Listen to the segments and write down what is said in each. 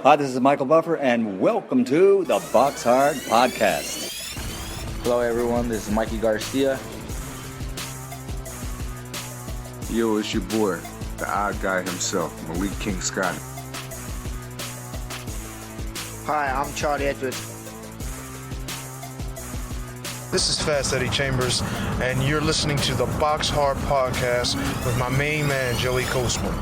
Hi, this is Michael Buffer, and welcome to the BoxHard Podcast. Hello, everyone. This is Mikey Garcia. Yo, it's your boy, the odd guy himself, Malik King Scott. Hi, I'm Charlie Edwards. This is Fast Eddie Chambers, and you're listening to the BoxHard Podcast with my main man, Joey Coastman.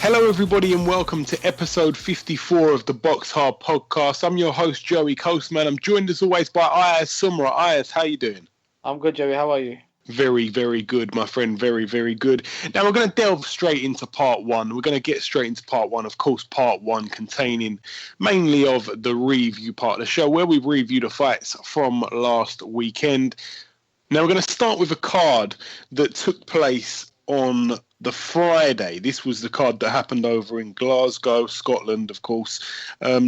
Hello, everybody, and welcome to episode 54 of the BoxHard Podcast. I'm your host, Joey Coastman. I'm joined, as always, by Ayaz Sumra. Ayaz, how you doing? I'm good, Joey. How are you? Very, very good, my friend. Very, very good. Now, we're going to delve straight into part one. We're going to get straight into part one. Of course, part one containing mainly of the review part of the show, where we review the fights from last weekend. Now, we're going to start with a card that took place on the Friday. This was the card that happened over in Glasgow, Scotland, of course.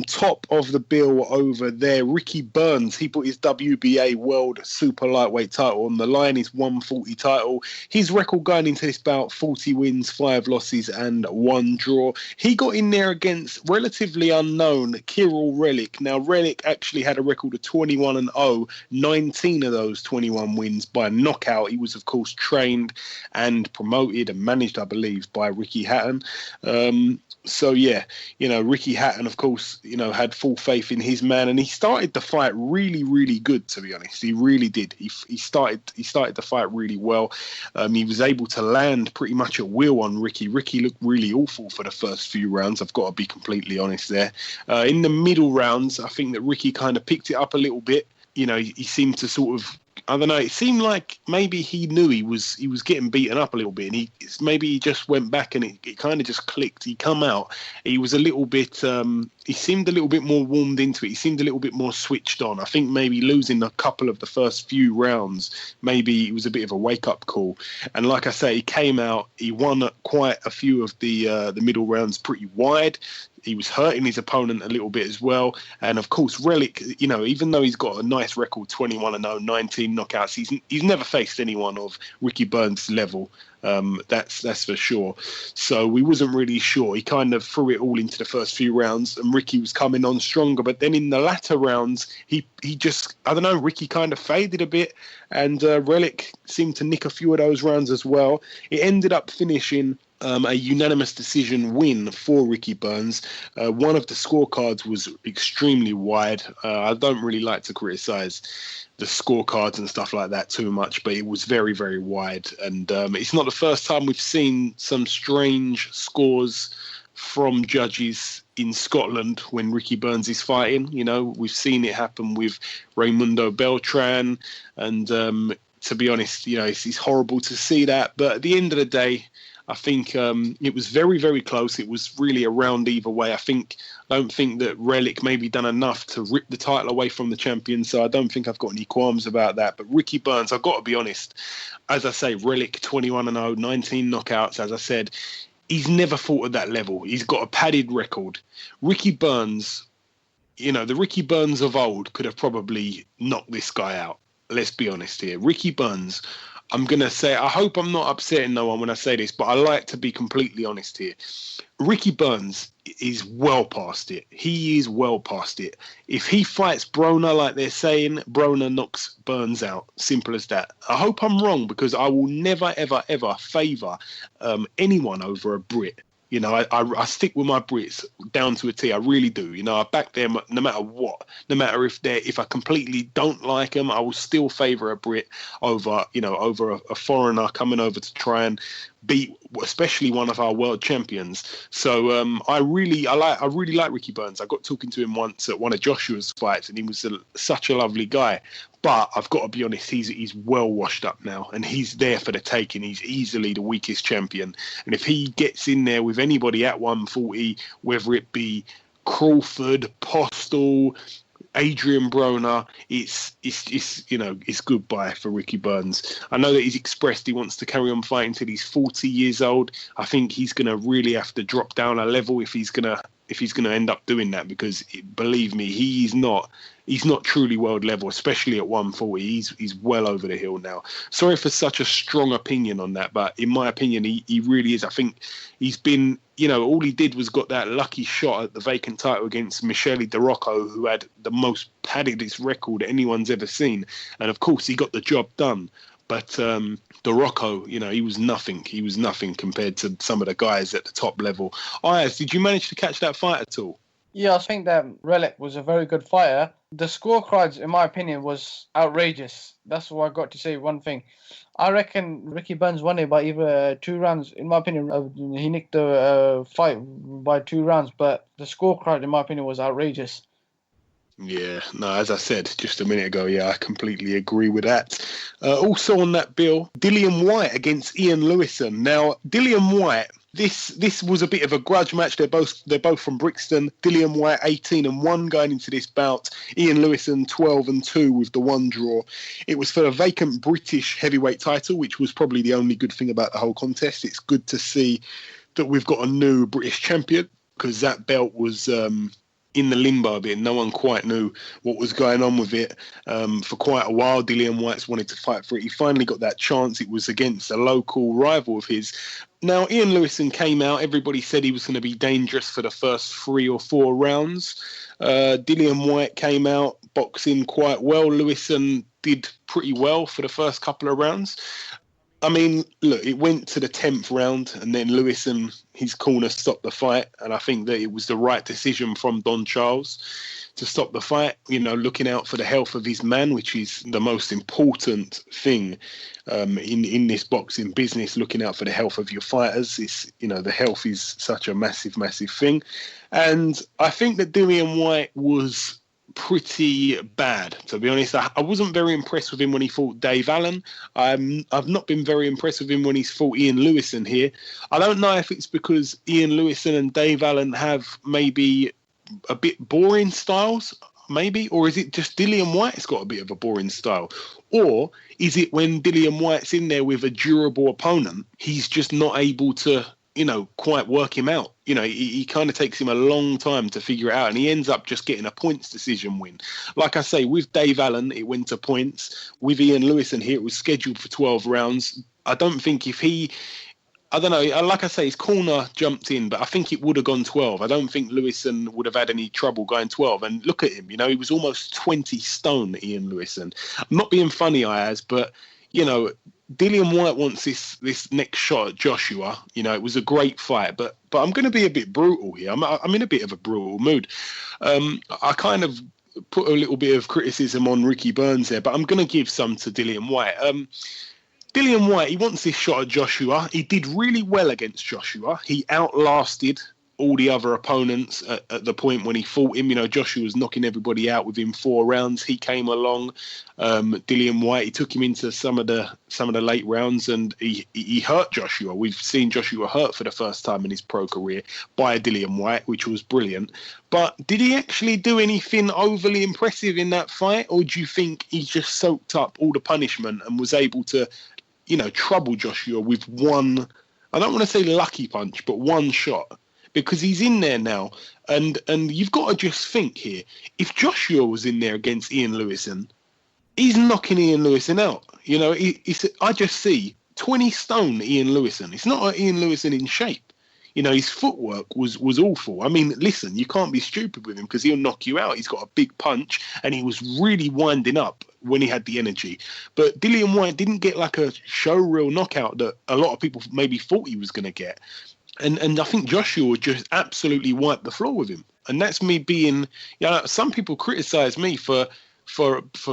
Top of the bill over there, Ricky Burns. He put his WBA World Super Lightweight title on the line, his 140 title. His record going into this bout, 40 wins, 5 losses and 1 draw. He got in there against relatively unknown Kirill Relik. Now, Relik actually had a record of 21-0, 19 of those 21 wins by knockout. He was, of course, trained and promoted and managed, I believe, by Ricky Hatton. So, yeah, Ricky Hatton, of course, had full faith in his man, and he started the fight really, really good, to be honest. He really did. He started the fight really well. He was able to land pretty much at will on Ricky. Ricky looked really awful for the first few rounds, I've got to be completely honest there. In the middle rounds, I think that Ricky kind of picked it up a little bit. He seemed to sort of, I don't know, it seemed like maybe he knew he was getting beaten up a little bit, and he just went back and it kind of just clicked. He come out, he was a little bit, he seemed a little bit more warmed into it. He seemed a little bit more switched on. I think maybe losing a couple of the first few rounds, maybe it was a bit of a wake-up call. And like I say, he came out, he won quite a few of the middle rounds pretty wide. He was hurting his opponent a little bit as well. And, of course, Relik, even though he's got a nice record, 21-0, 19 knockouts, he's never faced anyone of Ricky Burns' level. That's for sure. So we wasn't really sure. He kind of threw it all into the first few rounds, and Ricky was coming on stronger. But then in the latter rounds, he just, I don't know, Ricky kind of faded a bit, and Relik seemed to nick a few of those rounds as well. It ended up finishing a unanimous decision win for Ricky Burns. One of the scorecards was extremely wide. I don't really like to criticize the scorecards and stuff like that too much, but it was very, very wide. And it's not the first time we've seen some strange scores from judges in Scotland when Ricky Burns is fighting. We've seen it happen with Raimundo Beltran, and to be honest, it's horrible to see that. But at the end of the day, I think it was very, very close. It was really around either way. I don't think that Relik maybe done enough to rip the title away from the champion, so I don't think I've got any qualms about that. But Ricky Burns, I've got to be honest, as I say, Relik 21-0, 19 knockouts, as I said, he's never fought at that level. He's got a padded record. Ricky Burns, the Ricky Burns of old could have probably knocked this guy out. Let's be honest here. Ricky Burns, I'm going to say, I hope I'm not upsetting no one when I say this, but I like to be completely honest here. Ricky Burns is well past it. He is well past it. If he fights Broner like they're saying, Broner knocks Burns out. Simple as that. I hope I'm wrong, because I will never, ever, ever favour anyone over a Brit. I stick with my Brits down to a T. I really do. I back them no matter what. No matter if I completely don't like them, I will still favour a Brit over a foreigner coming over to try and beat, especially one of our world champions. So I really like Ricky Burns. I got talking to him once at one of Joshua's fights, and he was such a lovely guy. But I've got to be honest, he's well washed up now, and he's there for the taking. He's easily the weakest champion. And if he gets in there with anybody at 140, whether it be Crawford, Postal, Adrian Broner, it's goodbye for Ricky Burns. I know that he's expressed he wants to carry on fighting till he's 40 years old. I think he's going to really have to drop down a level if he's going to end up doing that, because believe me, he's not he's not truly world level, especially at 140. He's well over the hill now. Sorry for such a strong opinion on that, but in my opinion, he really is. I think he's been, all he did was got that lucky shot at the vacant title against Michele DeRocco, who had the most paddedest record anyone's ever seen. And of course, he got the job done. But DeRocco, he was nothing. He was nothing compared to some of the guys at the top level. Ayaz, did you manage to catch that fight at all? Yeah, I think that Relic was a very good fighter. The scorecards, in my opinion, was outrageous. That's what I got to say. One thing, I reckon Ricky Burns won it by either 2 rounds. In my opinion, he nicked the fight by 2 rounds. But the scorecard, in my opinion, was outrageous. Yeah, no, as I said just a minute ago, I completely agree with that. Also on that bill, Dillian Whyte against Ian Lewison. Now, Dillian Whyte, this was a bit of a grudge match. They're both from Brixton. Dillian Whyte 18-1 going into this bout. Ian Lewison 12-2 with the 1 draw. It was for a vacant British heavyweight title, which was probably the only good thing about the whole contest. It's good to see that we've got a new British champion, because that belt was in the limbo a bit. No one quite knew what was going on with it. For quite a while, Dillian Whyte's wanted to fight for it. He finally got that chance. It was against a local rival of his. Now, Ian Lewison came out. Everybody said he was going to be dangerous for the first 3 or 4 rounds. Dillian Whyte came out boxing quite well. Lewison did pretty well for the first couple of rounds. I mean, look, it went to the 10th round, and then Lewison, his corner, stopped the fight. And I think that it was the right decision from Don Charles to stop the fight, looking out for the health of his man, which is the most important thing in this boxing business, looking out for the health of your fighters. It's, the health is such a massive, massive thing. And I think that Dillian Whyte was pretty bad, to be honest. I wasn't very impressed with him when he fought Dave Allen. I've not been very impressed with him when he's fought Ian Lewison here. I don't know if it's because Ian Lewison and Dave Allen have maybe a bit boring styles, maybe, or is it just Dillian Whyte's got a bit of a boring style? Or is it when Dillian Whyte's in there with a durable opponent, he's just not able to quite work him out. He kind of takes him a long time to figure it out, and he ends up just getting a points decision win. Like I say, with Dave Allen, it went to points. With Ian Lewison here, it was scheduled for 12 rounds. I don't think I don't know, like I say, his corner jumped in, but I think it would have gone 12. I don't think Lewison would have had any trouble going 12. And look at him, he was almost 20 stone, Ian Lewison. I'm not being funny, Ayaz, but, Dillian Whyte wants this next shot at Joshua. It was a great fight, but I'm going to be a bit brutal here. I'm in a bit of a brutal mood. I kind of put a little bit of criticism on Ricky Burns there, but I'm going to give some to Dillian Whyte. Dillian Whyte, he wants this shot at Joshua. He did really well against Joshua. He outlasted all the other opponents at the point when he fought him. Joshua was knocking everybody out within 4 rounds. He came along. Dillian Whyte, he took him into some of the late rounds, and he hurt Joshua. We've seen Joshua hurt for the first time in his pro career by Dillian Whyte, which was brilliant. But did he actually do anything overly impressive in that fight, or do you think he just soaked up all the punishment and was able to, trouble Joshua with one, I don't want to say lucky punch, but one shot? Because he's in there now, and you've got to just think here, if Joshua was in there against Ian Lewison, he's knocking Ian Lewison out. I just see 20 stone Ian Lewison. It's not Ian Lewison in shape. His footwork was awful. I mean, listen, you can't be stupid with him because he'll knock you out. He's got a big punch, and he was really winding up when he had the energy. But Dillian Whyte didn't get like a showreel knockout that a lot of people maybe thought he was going to get. And I think Joshua just absolutely wiped the floor with him. And that's me being, some people criticize me for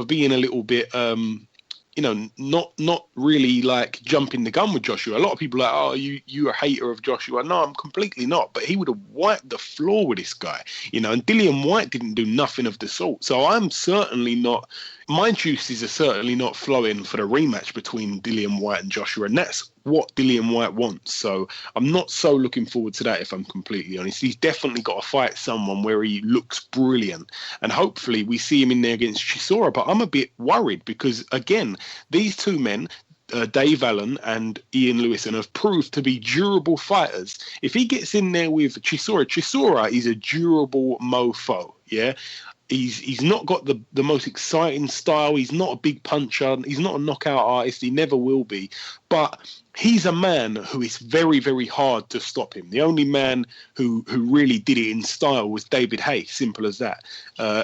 being a little bit, not really like jumping the gun with Joshua. A lot of people are like, oh, you're a hater of Joshua. No, I'm completely not. But he would have wiped the floor with this guy, and Dillian Whyte didn't do nothing of the sort. So I'm certainly not, my juices are certainly not flowing for the rematch between Dillian Whyte and Joshua. And that's what Dillian Whyte wants. So I'm not so looking forward to that, if I'm completely honest. He's definitely got to fight someone where he looks brilliant. And hopefully we see him in there against Chisora. But I'm a bit worried because, again, these two men, Dave Allen and Ian Lewison, have proved to be durable fighters. If he gets in there with Chisora is a durable mofo, yeah? He's not got the most exciting style. He's not a big puncher. He's not a knockout artist. He never will be. But he's a man who is very, very hard to stop him. The only man who really did it in style was David Haye. Simple as that.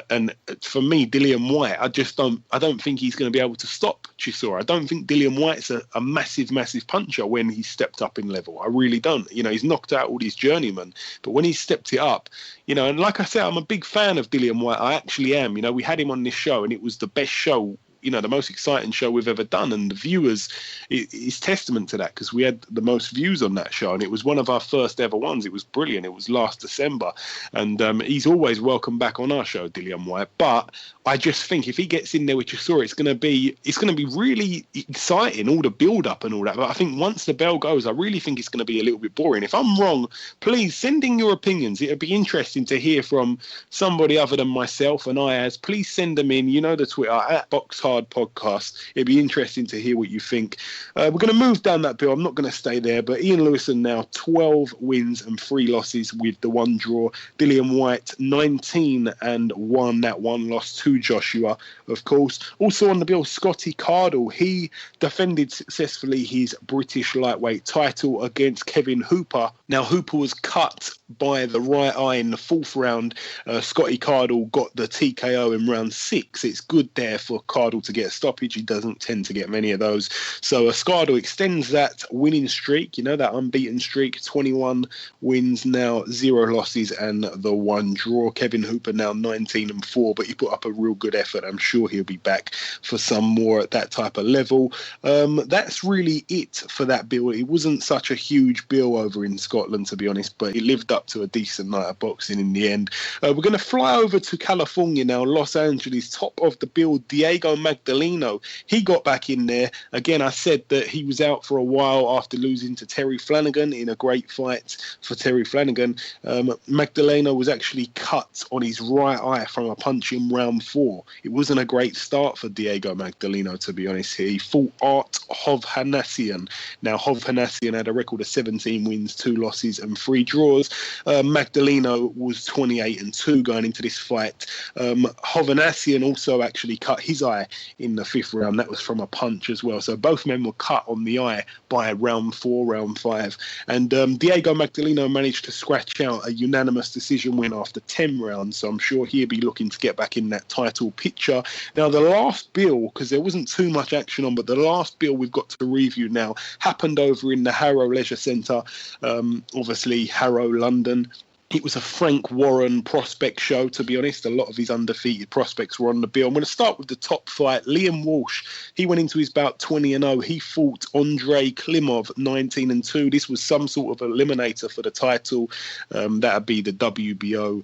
And for me, Dillian Whyte, I don't think he's going to be able to stop Chisora. I don't think Dillian Whyte's a massive, massive puncher when he stepped up in level. I really don't. He's knocked out all these journeymen, but when he stepped it up, and like I said, I'm a big fan of Dillian Whyte. I actually am. We had him on this show, and it was the best show, the most exciting show we've ever done. And the viewers is testament to that, because we had the most views on that show, and it was one of our first ever ones. It was brilliant. It was last December. And he's always welcome back on our show, Dillian Whyte. But I just think if he gets in there with Chisora, it's going to be really exciting, all the build up and all that. But I think once the bell goes, I really think it's going to be a little bit boring. If I'm wrong, please send in your opinions. It'd be interesting to hear from somebody other than myself and Ayaz. Please send them in. The Twitter at BoxHard Podcast. It'd be interesting to hear what you think. We're going to move down that bill. I'm not going to stay there, but Ian Lewison now 12 wins and 3 losses with the 1 draw. Dillian Whyte 19-1, that 1 loss to Joshua, of course. Also on the bill, Scotty Cardle. He defended successfully his British lightweight title against Kevin Hooper. Now, Hooper was cut by the right eye in the 4th round. Scotty Cardle got the TKO in round 6. It's good there for Cardle to get a stoppage. He doesn't tend to get many of those. So Cardle extends that winning streak, that unbeaten streak, 21 wins now, 0 losses and the 1 draw. Kevin Hooper now 19-4, but he put up a real good effort. I'm sure he'll be back for some more at that type of level. That's really it for that bill. It wasn't such a huge bill over in Scotland, to be honest, but it lived up to a decent night of boxing in the end. We're going to fly over to California now, Los Angeles. Top of the bill, Diego Magdaleno. He got back in there. Again, I said that he was out for a while after losing to Terry Flanagan in a great fight for Terry Flanagan. Magdaleno was actually cut on his right eye from a punch in round 4. It wasn't a great start for Diego Magdaleno, to be honest. He fought Art Hovhannissian. Now, Hovhannissian had a record of 17 wins, 2 losses and 3 draws. Magdaleno was 28-2 going into this fight. Hovhannissian also actually cut his eye in the 5th round. That was from a punch as well. So both men were cut on the eye by round 4, round 5. And Diego Magdaleno managed to scratch out a unanimous decision win after 10 rounds. So I'm sure he'll be looking to get back in that title picture. Now, the last bill, because there wasn't too much action on, but the last bill we've got to review now happened over in the Harrow Leisure Centre, obviously Harrow, London. It was a Frank Warren prospect show, to be honest. A lot of his undefeated prospects were on the bill. I'm going to start with the top fight. Liam Walsh, he went into his bout 20-0. He fought Andrei Klimov, 19-2. This was some sort of eliminator for the title. That would be the WBO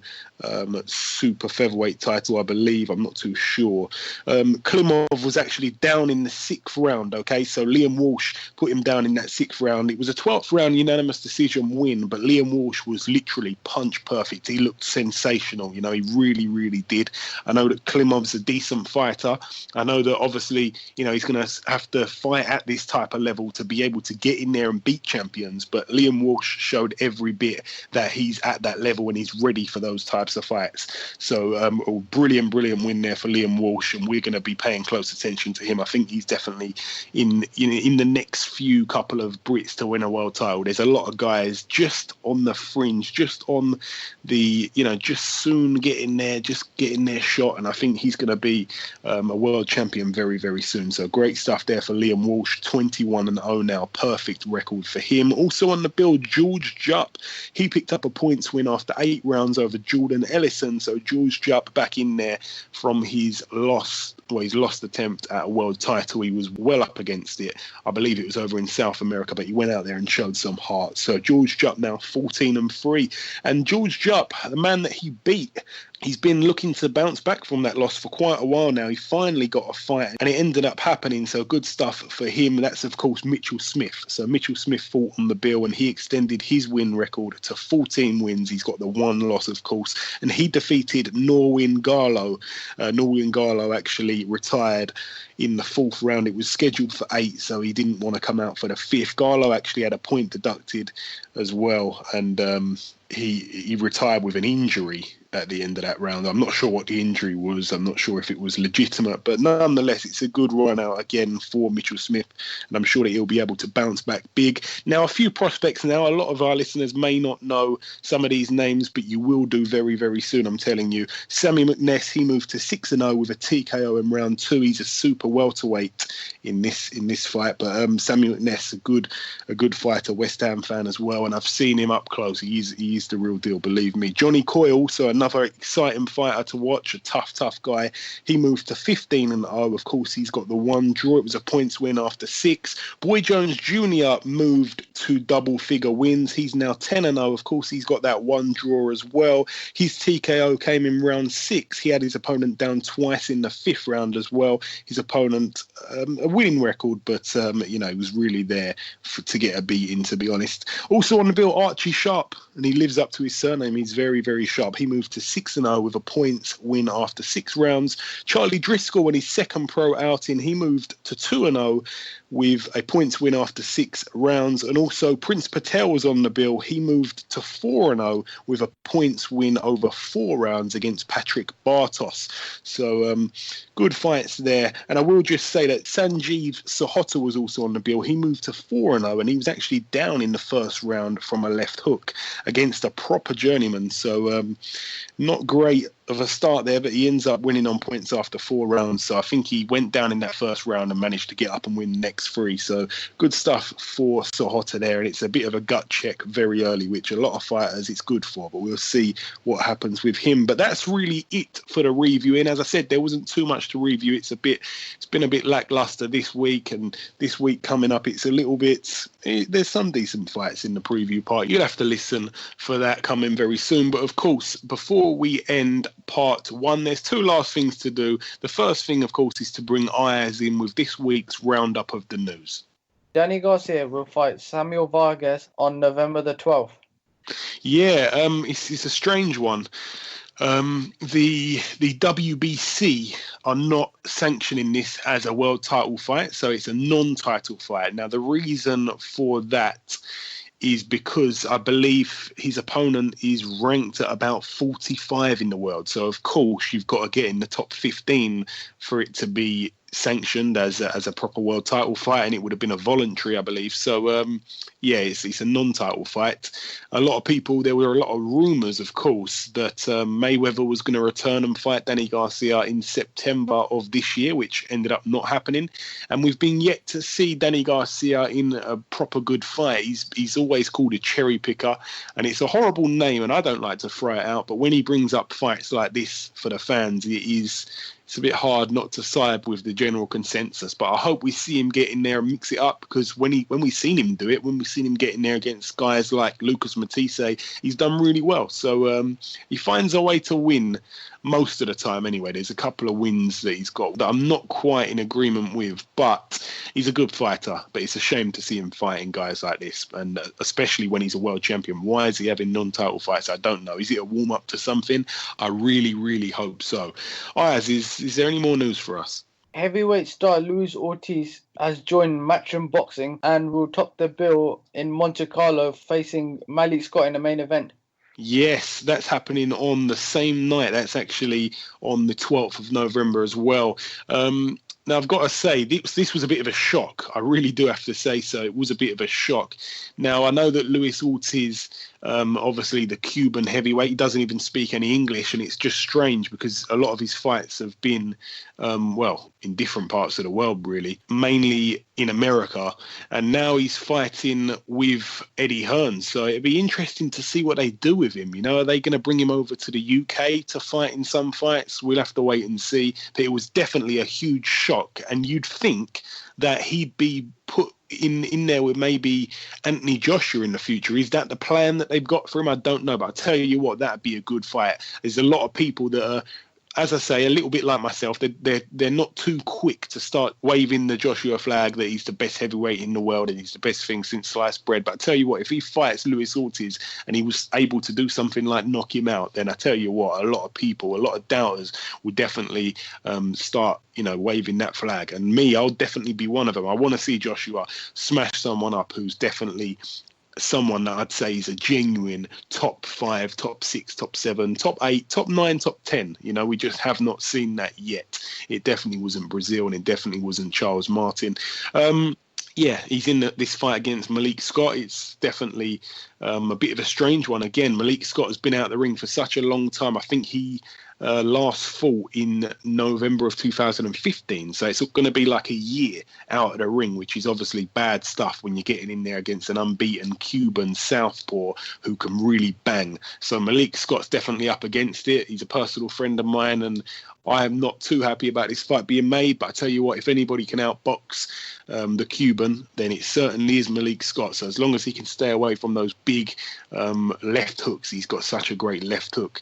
super featherweight title, I believe. I'm not too sure. Klimov was actually down in the 6th round, okay? So Liam Walsh put him down in that 6th round. It was a 12th round unanimous decision win, but Liam Walsh was literally punch perfect. He looked sensational. He really, really did. I know that Klimov's a decent fighter. I know that obviously, he's going to have to fight at this type of level to be able to get in there and beat champions. But Liam Walsh showed every bit that he's at that level and he's ready for those types of fights. So a brilliant win there for Liam Walsh, and we're going to be paying close attention to him. I think he's definitely in the next few couple of Brits to win a world title. There's a lot of guys just on the fringe, just on the, just soon getting their shot, and I think he's going to be a world champion very, very soon. So great stuff there for Liam Walsh, 21-0 now, perfect record for him. Also on the bill, George Jupp, he picked up a points win after 8 rounds over Jordan Ellison. So George Jupp back in there from his loss. Well, his lost attempt at a world title. He was well up against it. I believe it was over in South America, but he went out there and showed some heart. So George Jupp now 14-3. And George Jupp, the man that he beat, he's been looking to bounce back from that loss for quite a while now. He finally got a fight and it ended up happening. So good stuff for him. That's, of course, Mitchell Smith. So Mitchell Smith fought on the bill and he extended his win record to 14 wins. He's got the 1 loss, of course, and he defeated Norwin Garlow. Norwin Garlow actually retired in the 4th round. It was scheduled for 8, so he didn't want to come out for the 5th. Garlow actually had a point deducted as well, and he retired with an injury. at the end of that round. I'm not sure what the injury was. I'm not sure if it was legitimate, but nonetheless, it's a good run out again for Mitchell Smith, and I'm sure that he'll be able to bounce back big. Now, a few prospects now. A lot of our listeners may not know some of these names, but you will do very, very soon, I'm telling you. Sammy McNess, he moved to 6-0 with a TKO in round 2. He's a super welterweight in this fight, but Sammy McNess, a good fighter, West Ham fan as well, and I've seen him up close. He is the real deal, believe me. Johnny Coyle, also another exciting fighter to watch, a tough guy. He moved to 15-0. Of course, he's got the one draw. It was a points win after 6. Boy Jones Jr. moved to double-figure wins. He's now 10-0. Of course, he's got that one draw as well. His TKO came in round 6. He had his opponent down twice in the 5th round as well. His opponent, a winning record, but he was really there to get a beating, to be honest. Also on the bill, Archie Sharp, and he lives up to his surname. He's very, very sharp. He moved to 6-0 with a points win after 6 rounds. Charlie Driscoll, in his second pro outing, he moved to 2-0 with a points win after 6 rounds. And also Prince Patel was on the bill. He moved to 4-0 with a points win over 4 rounds against Patrick Bartos. So good fights there. And I will just say that Sanjeev Sahota was also on the bill. He moved to 4-0, and he was actually down in the first round from a left hook against a proper journeyman. So not great of a start there, but he ends up winning on points after 4 rounds. So I think he went down in that first round and managed to get up and win the next 3. So good stuff for Sahota there. And it's a bit of a gut check very early, which a lot of fighters it's good for, but we'll see what happens with him. But that's really it for the review. And as I said, there wasn't too much to review. It's been a bit lackluster this week, and this week coming up, it's a little bit, there's some decent fights in the preview part. You'll have to listen for that coming very soon. But of course, before we end part 1, there's 2 last things to do. The first thing, of course, is to bring Ayaz in with this week's roundup of the news. Danny Garcia will fight Samuel Vargas on November the 12th. Yeah, it's a strange one. The WBC are not sanctioning this as a world title fight, so it's a non-title fight. Now, the reason for that is because I believe his opponent is ranked at about 45 in the world. So, of course, you've got to get in the top 15 for it to be sanctioned as a proper world title fight, and it would have been a voluntary, I believe. So it's a non-title fight. There were a lot of rumours, of course, that Mayweather was going to return and fight Danny Garcia in September of this year, which ended up not happening, and we've been yet to see Danny Garcia in a proper good fight. He's always called a cherry picker, and it's a horrible name, and I don't like to throw it out, but when he brings up fights like this for the fans, it's a bit hard not to side with the general consensus, but I hope we see him get in there and mix it up, because when we've seen him do it, when we've seen him get in there against guys like Lucas Matisse, he's done really well. So he finds a way to win most of the time anyway. There's a couple of wins that he's got that I'm not quite in agreement with, but he's a good fighter. But it's a shame to see him fighting guys like this, and especially when he's a world champion. Why is he having non-title fights? I don't know. Is it a warm-up to something? I really, really hope so. Ayaz, is there any more news for us? Heavyweight star Luis Ortiz has joined Matchroom Boxing and will top the bill in Monte Carlo, facing Malik Scott in the main event. Yes, that's happening on the same night. That's actually on the 12th of November as well. Now, I've got to say, this was a bit of a shock. I really do have to say so. It was a bit of a shock. Now, I know that Luis Ortiz, obviously the Cuban heavyweight, he doesn't even speak any English, and it's just strange because a lot of his fights have been, in different parts of the world, really, mainly in America. And now he's fighting with Eddie Hearn. So it'd be interesting to see what they do with him. You know, are they going to bring him over to the UK to fight in some fights? We'll have to wait and see. But it was definitely a huge shock. And you'd think that he'd be put in there with maybe Anthony Joshua in the future. Is that the plan that they've got for him? I don't know. But I'll tell you what, that'd be a good fight. There's a lot of people that are, as I say, a little bit like myself, they're not too quick to start waving the Joshua flag that he's the best heavyweight in the world and he's the best thing since sliced bread. But I tell you what, if he fights Luis Ortiz and he was able to do something like knock him out, then I tell you what, a lot of people, a lot of doubters will definitely start, waving that flag. And me, I'll definitely be one of them. I want to see Joshua smash someone up who's definitely someone that I'd say is a genuine top 5, top 6, top 7, top 8, top 9, top 10. You know, we just have not seen that yet. It definitely wasn't Brazil, and it definitely wasn't Charles Martin. Yeah, he's in this fight against Malik Scott. It's definitely a bit of a strange one. Again, Malik Scott has been out of the ring for such a long time. I think he last fought in November of 2015. So it's going to be like a year out of the ring, which is obviously bad stuff when you're getting in there against an unbeaten Cuban southpaw who can really bang. So Malik Scott's definitely up against it. He's a personal friend of mine, and I am not too happy about this fight being made. But I tell you what, if anybody can outbox the Cuban, then it certainly is Malik Scott. So as long as he can stay away from those big left hooks, he's got such a great left hook,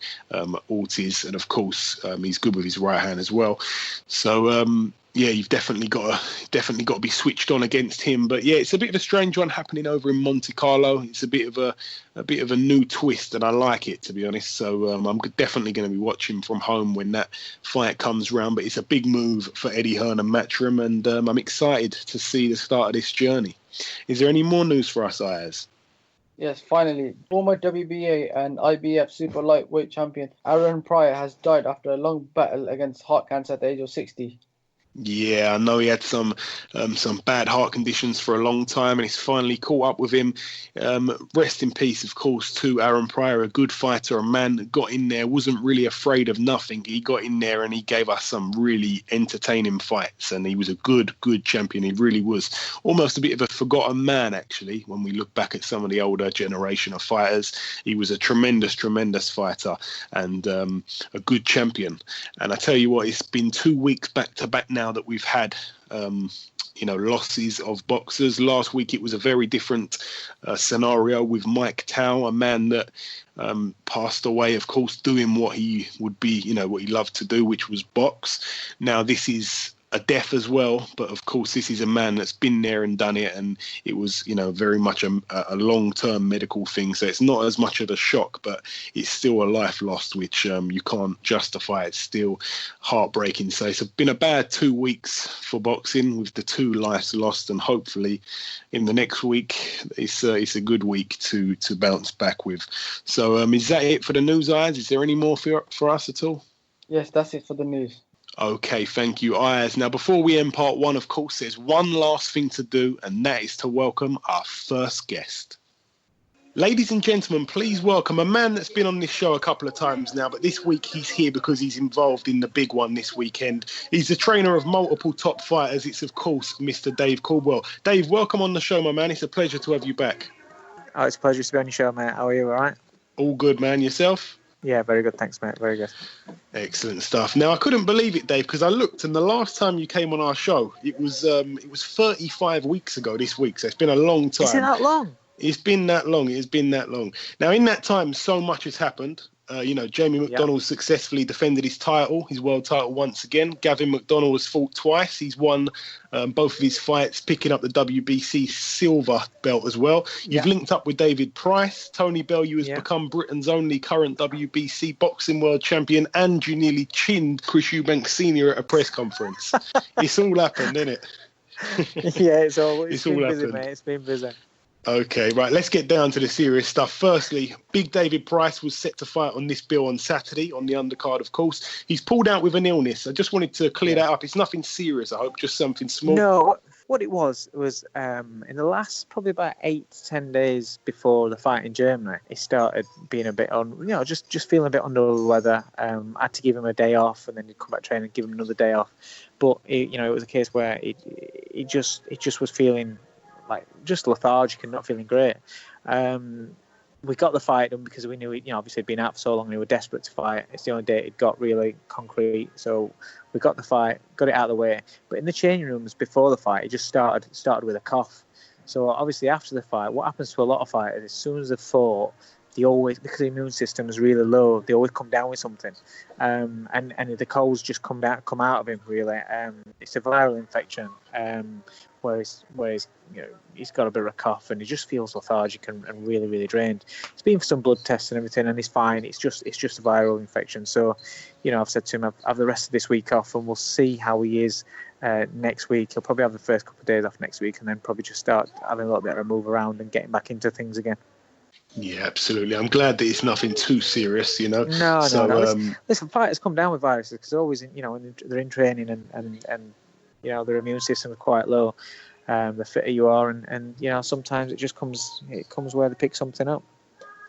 Ortiz, and of course he's good with his right hand as well. So yeah, you've definitely got to be switched on against him. But yeah, it's a bit of a strange one happening over in Monte Carlo. It's a bit of a new twist, and I like it, to be honest. So I'm definitely going to be watching from home when that fight comes round. But it's a big move for Eddie Hearn and Matchroom, and I'm excited to see the start of this journey. Is there any more news for us, Ayaz? Yes, finally, former WBA and IBF super lightweight champion Aaron Pryor has died after a long battle against heart cancer at the age of 60. Yeah, I know he had some bad heart conditions for a long time, and it's finally caught up with him. Rest in peace, of course, to Aaron Pryor, a good fighter, a man that got in there, wasn't really afraid of nothing. He got in there and he gave us some really entertaining fights, and he was a good champion. He really was almost a bit of a forgotten man, actually, when we look back at some of the older generation of fighters. He was a tremendous fighter and a good champion. And I tell you what, it's been 2 weeks back to back now that we've had losses of boxers. Last week it was a very different scenario with Mike Tao, a man that passed away, of course, doing what he would be, what he loved to do, which was box. Now this is a death as well, but of course this is a man that's been there and done it, and it was very much a long-term medical thing, so it's not as much of a shock, but it's still a life lost, which you can't justify. It's still heartbreaking. So it's been a bad 2 weeks for boxing with the 2 lives lost, and hopefully in the next week it's a good week to bounce back with. So is that it for the news, Ayaz? Is there any more for us at all? Yes, that's it for the news. Okay, thank you, Ayaz. Now, before we end part 1, of course, there's one last thing to do, and that is to welcome our first guest. Ladies and gentlemen, please welcome a man that's been on this show a couple of times now, but this week he's here because he's involved in the big one this weekend. He's the trainer of multiple top fighters. It's, of course, Mr. Dave Coldwell. Dave, welcome on the show, my man. It's a pleasure to have you back. Oh, it's a pleasure to be on your show, mate. How are you, all right? All good, man. Yourself? Yeah, very good. Thanks, mate. Very good. Excellent stuff. Now, I couldn't believe it, Dave, because I looked, and the last time you came on our show, it was 35 weeks ago this week, so it's been a long time. Is it that long? It's been that long. It has been that long. Now, in that time, so much has happened. Jamie McDonnell successfully defended his title, his world title once again. Gavin McDonnell has fought twice. He's won both of his fights, picking up the WBC silver belt as well. You've linked up with David Price. Tony Bellew has become Britain's only current WBC boxing world champion, and you nearly chinned Chris Eubanks Sr. at a press conference. It's all happened, isn't it? Yeah, it's all all busy, happened. mate. It's been busy. Okay, right, let's get down to the serious stuff. Firstly, Big David Price was set to fight on this bill on Saturday, on the undercard, of course. He's pulled out with an illness. I just wanted to clear that up. It's nothing serious, I hope, just something small. No, what it was in the last probably about 8 to 10 days before the fight in Germany, he started being a bit just feeling a bit under the weather. I had to give him a day off, and then he'd come back training and give him another day off. But, it was a case where it just was feeling like just lethargic and not feeling great. We got the fight done because we knew obviously he'd been out for so long and we were desperate to fight. It's the only date it got really concrete, so we got the fight, got it out of the way. But in the changing rooms before the fight, he just started with a cough. So obviously after the fight, what happens to a lot of fighters, as soon as they've fought, they always, because the immune system is really low, they always come down with something, and the colds just come out of him really. It's a viral infection, where he's got a bit of a cough and he just feels lethargic and really, really drained. He's been for some blood tests and everything, and he's fine. It's just a viral infection. So, I've said to him, have the rest of this week off, and we'll see how he is next week. He'll probably have the first couple of days off next week, and then probably just start having a little bit of a move around and getting back into things again. Yeah, absolutely. I'm glad that it's nothing too serious, No. Listen, fighters come down with viruses because they're always, when they're in training and their immune system is quite low. The fitter you are, and sometimes it just comes where they pick something up.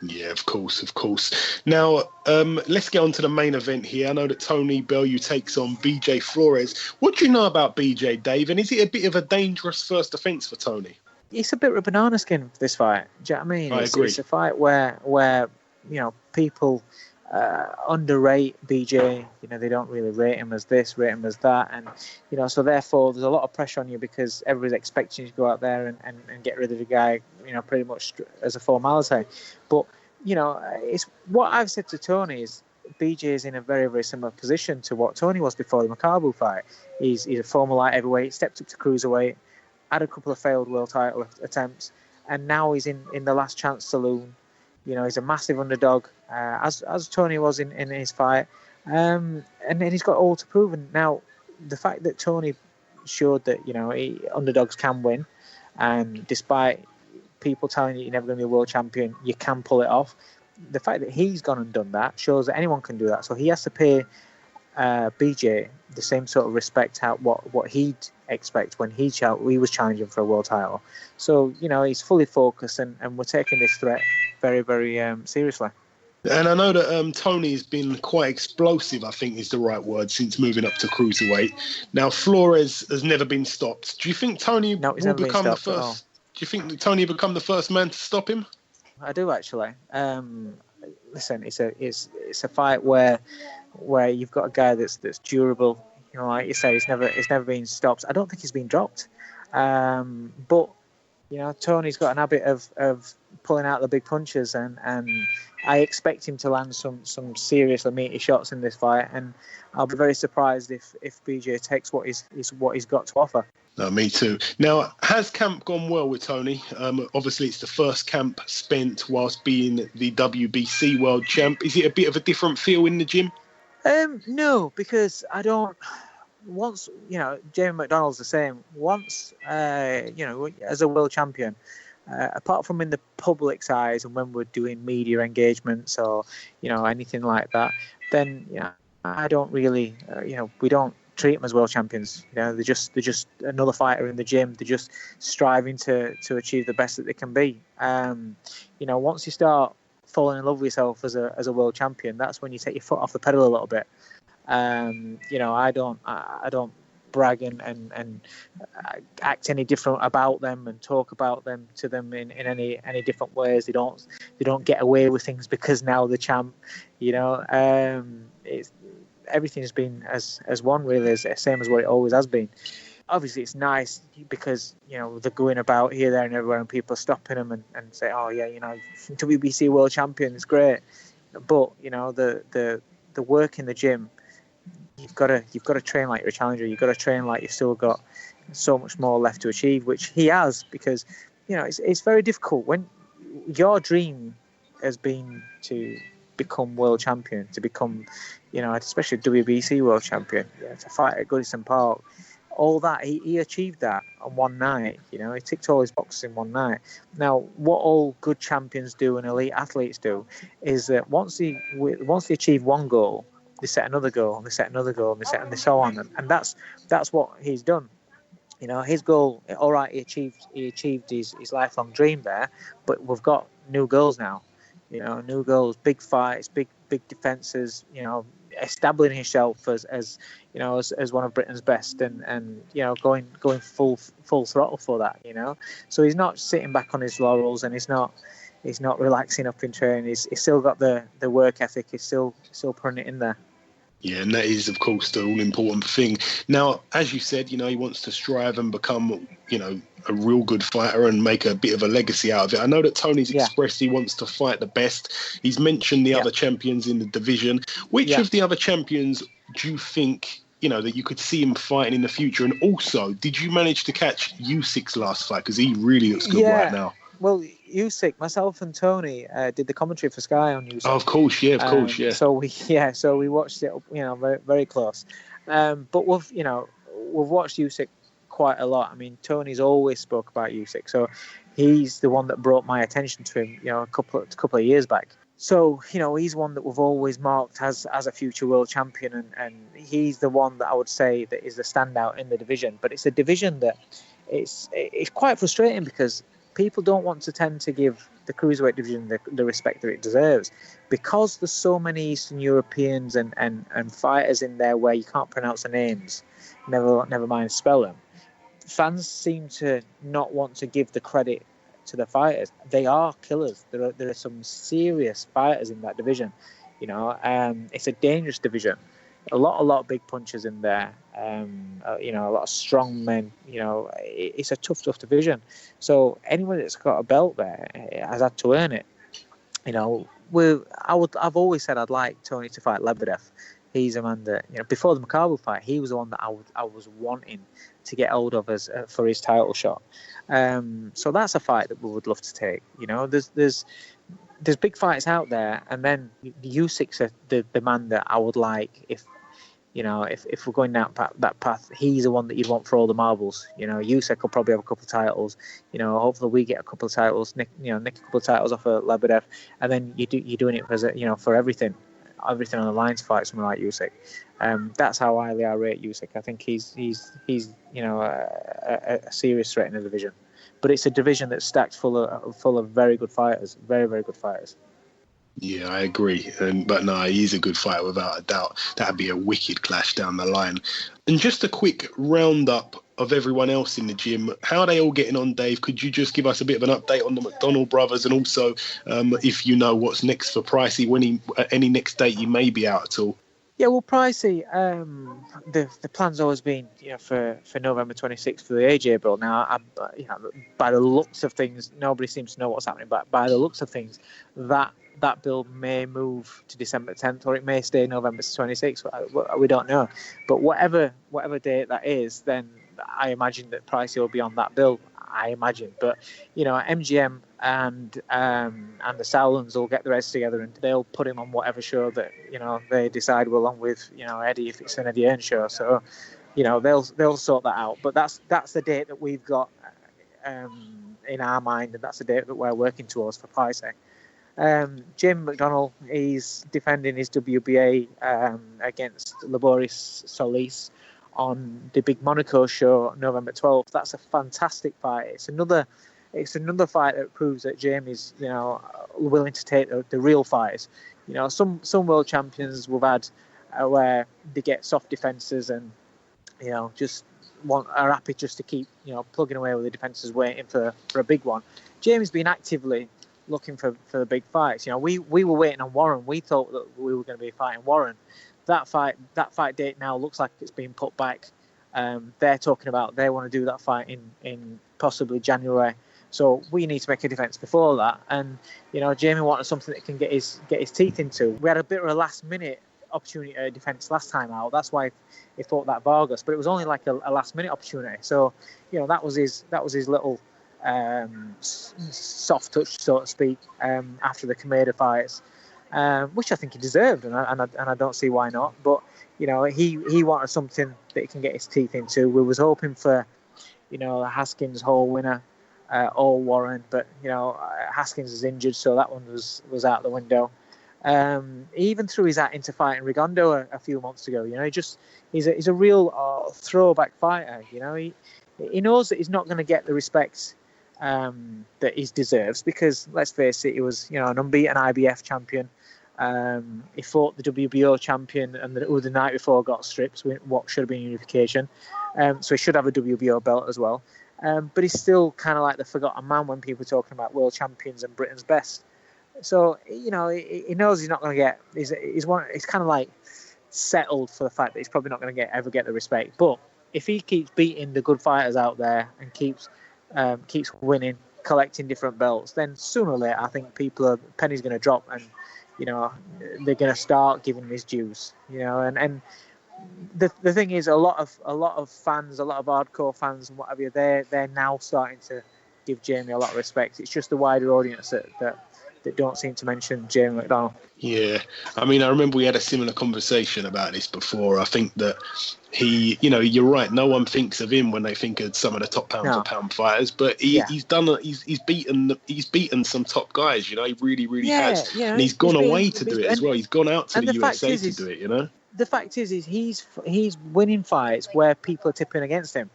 Yeah, of course. Now, let's get on to the main event here. I know that Tony Bellew takes on BJ Flores. What do you know about BJ, Dave? And is it a bit of a dangerous first offence for Tony? It's a bit of a banana skin for this fight. Do you know what I mean? I agree. It's a fight where people underrate BJ. They don't really rate him as this, rate him as that, and so therefore there's a lot of pressure on you because everybody's expecting you to go out there and get rid of the guy, pretty much as a formality. But it's what I've said to Tony is BJ is in a very, very similar position to what Tony was before the Makabu fight. He's a former light heavyweight, stepped up to cruiserweight, had a couple of failed world title attempts, and now he's in the last chance saloon. He's a massive underdog, as Tony was in his fight, and then he's got all to prove. And now, the fact that Tony showed that underdogs can win, and despite people telling you you're never going to be a world champion, you can pull it off. The fact that he's gone and done that shows that anyone can do that. So he has to pay BJ the same sort of respect what he'd expect when he was challenging for a world title. So he's fully focused, and we're taking this threat very, very seriously. And I know that Tony's been quite explosive, I think is the right word, since moving up to cruiserweight. Now, Flores has never been stopped. Do you think Tony will become the first? Do you think that Tony will become the first man to stop him? I do, actually. Listen, it's a fight where you've got a guy that's durable. Like you say, it's never been stopped. I don't think he's been dropped. But Tony's got an habit of pulling out the big punches, and I expect him to land some seriously meaty shots in this fight, and I'll be very surprised if BJ takes what he's got to offer. No, me too. Now, has camp gone well with Tony? Obviously, it's the first camp spent whilst being the WBC world champ. Is it a bit of a different feel in the gym? No, because I don't. Once Jamie McDonnell's the same. Once as a world champion, apart from in the public's eyes and when we're doing media engagements or anything like that, then I don't really we don't treat them as world champions. They're just another fighter in the gym. They're just striving to achieve the best that they can be. Once you start falling in love with yourself as a world champion, that's when you take your foot off the pedal a little bit. I don't brag and act any different about them and talk about them to them in any different ways. They don't get away with things because now the champ. Everything's been as one, really, as same as what it always has been. Obviously, it's nice because they're going about here, there, and everywhere, and people are stopping them and say, "Oh yeah, WBC world champion, it's great." But the work in the gym, you've got to train like you're a challenger. You've got to train like you've still got so much more left to achieve, which he has, because it's very difficult when your dream has been to become world champion, to become especially WBC world champion, to fight at Goodison Park. All that, he achieved that on one night. He ticked all his boxes in one night. Now, what all good champions do and elite athletes do is that once they achieve one goal, they set another goal, and they set another goal, and so on. And that's what he's done. His goal, all right, he achieved his lifelong dream there, but we've got new goals now. New goals, big fights, big defences. Establishing himself as one of Britain's best, and going full throttle for that. So he's not sitting back on his laurels, and he's not relaxing up in training. He's still got the work ethic. He's still putting it in there. Yeah, and that is, of course, the all-important thing. Now, as you said, he wants to strive and become, a real good fighter and make a bit of a legacy out of it. I know that Tony's expressed he wants to fight the best. He's mentioned the other champions in the division. Which of the other champions do you think that you could see him fighting in the future? And also, did you manage to catch Usyk's last fight? Because he really looks good right now. Well, Usyk, myself and Tony did the commentary for Sky on Usyk. Oh, of course, yeah. So we watched it, very, very close. But we've watched Usyk quite a lot. I mean, Tony's always spoke about Usyk, so he's the one that brought my attention to him, a couple of years back. So, he's one that we've always marked as a future world champion, and he's the one that I would say that is the standout in the division. But it's a division that it's quite frustrating because people don't want to tend to give the cruiserweight division the respect that it deserves, because there's so many Eastern Europeans and fighters in there where you can't pronounce the names, never mind spell them. Fans seem to not want to give the credit to the fighters. They are killers. There are some serious fighters in that division. It's a dangerous division. A lot of big punchers in there. A lot of strong men. It's a tough division. So anyone that's got a belt there has had to earn it. I've always said I'd like Tony to fight Lebedev. He's a man that, before the Makabu fight, he was the one that I was wanting to get hold of for his title shot. So that's a fight that we would love to take. There's big fights out there, and then Usyk's the man that I would like if we're going down that path. He's the one that you'd want for all the marbles. Usyk will probably have a couple of titles. Hopefully we get a couple of titles. Nick a couple of titles off of Lebedev, and then you're doing it for everything on the line to fight someone like Usyk. That's how highly I rate Usyk. I think he's a serious threat in the division. But it's a division that's stacked full of very good fighters, very, very good fighters. Yeah, I agree. But no, he's a good fighter without a doubt. That'd be a wicked clash down the line. And just a quick roundup of everyone else in the gym. How are they all getting on, Dave? Could you just give us a bit of an update on the McDonnell brothers, and also if you know what's next for Pricey, when any next date he may be out at all? Yeah, well, Pricey, the plan's always been, for November 26th for the AJ Bowl. Now, by the looks of things, nobody seems to know what's happening. But by the looks of things, that bill may move to December 10th, or it may stay November 26th. We don't know. But whatever date that is, then I imagine that Pricey will be on that bill. I imagine. But MGM and the Sowlands will get the rest together, and they'll put him on whatever show that they decide, along with Eddie, if it's an Eddie Earn show. So they'll sort that out. But that's the date that we've got in our mind, and that's the date that we're working towards for Pricey. Jim McDonnell, he's defending his WBA against Laboris Solis on the big Monaco show November 12th. That's a fantastic fight. It's another fight that proves that Jamie's willing to take the real fights. Some world champions we've had where they get soft defences and just are happy just to keep plugging away with the defences, waiting for a big one. Jamie's been actively looking for the big fights. We were waiting on Warren. We thought that we were going to be fighting Warren. That fight date now looks like it's been put back. They're talking about they want to do that fight in possibly January. So we need to make a defence before that. And Jamie wanted something that can get his teeth into. We had a bit of a last minute opportunity at defence last time out. That's why he fought that Vargas, but it was only like a last minute opportunity. So that was his little soft touch, so to speak, after the Kameda fights. Which I think he deserved, and I don't see why not. But he wanted something that he can get his teeth into. We was hoping for Haskins Hall winner or Warren, but Haskins is injured, so that one was out the window. He even threw his hat into fighting Rigondo a few months ago. He's a real throwback fighter. He knows that he's not going to get the respect that he deserves, because let's face it, he was an unbeaten IBF champion. He fought the WBO champion, and the night before got stripped, what should have been unification. So he should have a WBO belt as well. But he's still kind of like the forgotten man when people are talking about world champions and Britain's best. So he knows he's not going to get. He's kind of like settled for the fact that he's probably not going to ever get the respect. But if he keeps beating the good fighters out there and keeps winning, collecting different belts, then sooner or later I think penny's going to drop, and they're going to start giving him his dues. And the thing is, a lot of fans, a lot of hardcore fans and whatever, they're now starting to give Jamie a lot of respect. It's just the wider audience that don't seem to mention Jamie McDonnell. Yeah, I mean, I remember we had a similar conversation about this before. I think that he, you're right. No one thinks of him when they think of some of the top pound-for-pound fighters, but he's beaten some top guys. He really has, and he's gone away to do it as well. He's gone out to the USA to do it. The fact is he's winning fights where people are tipping against him,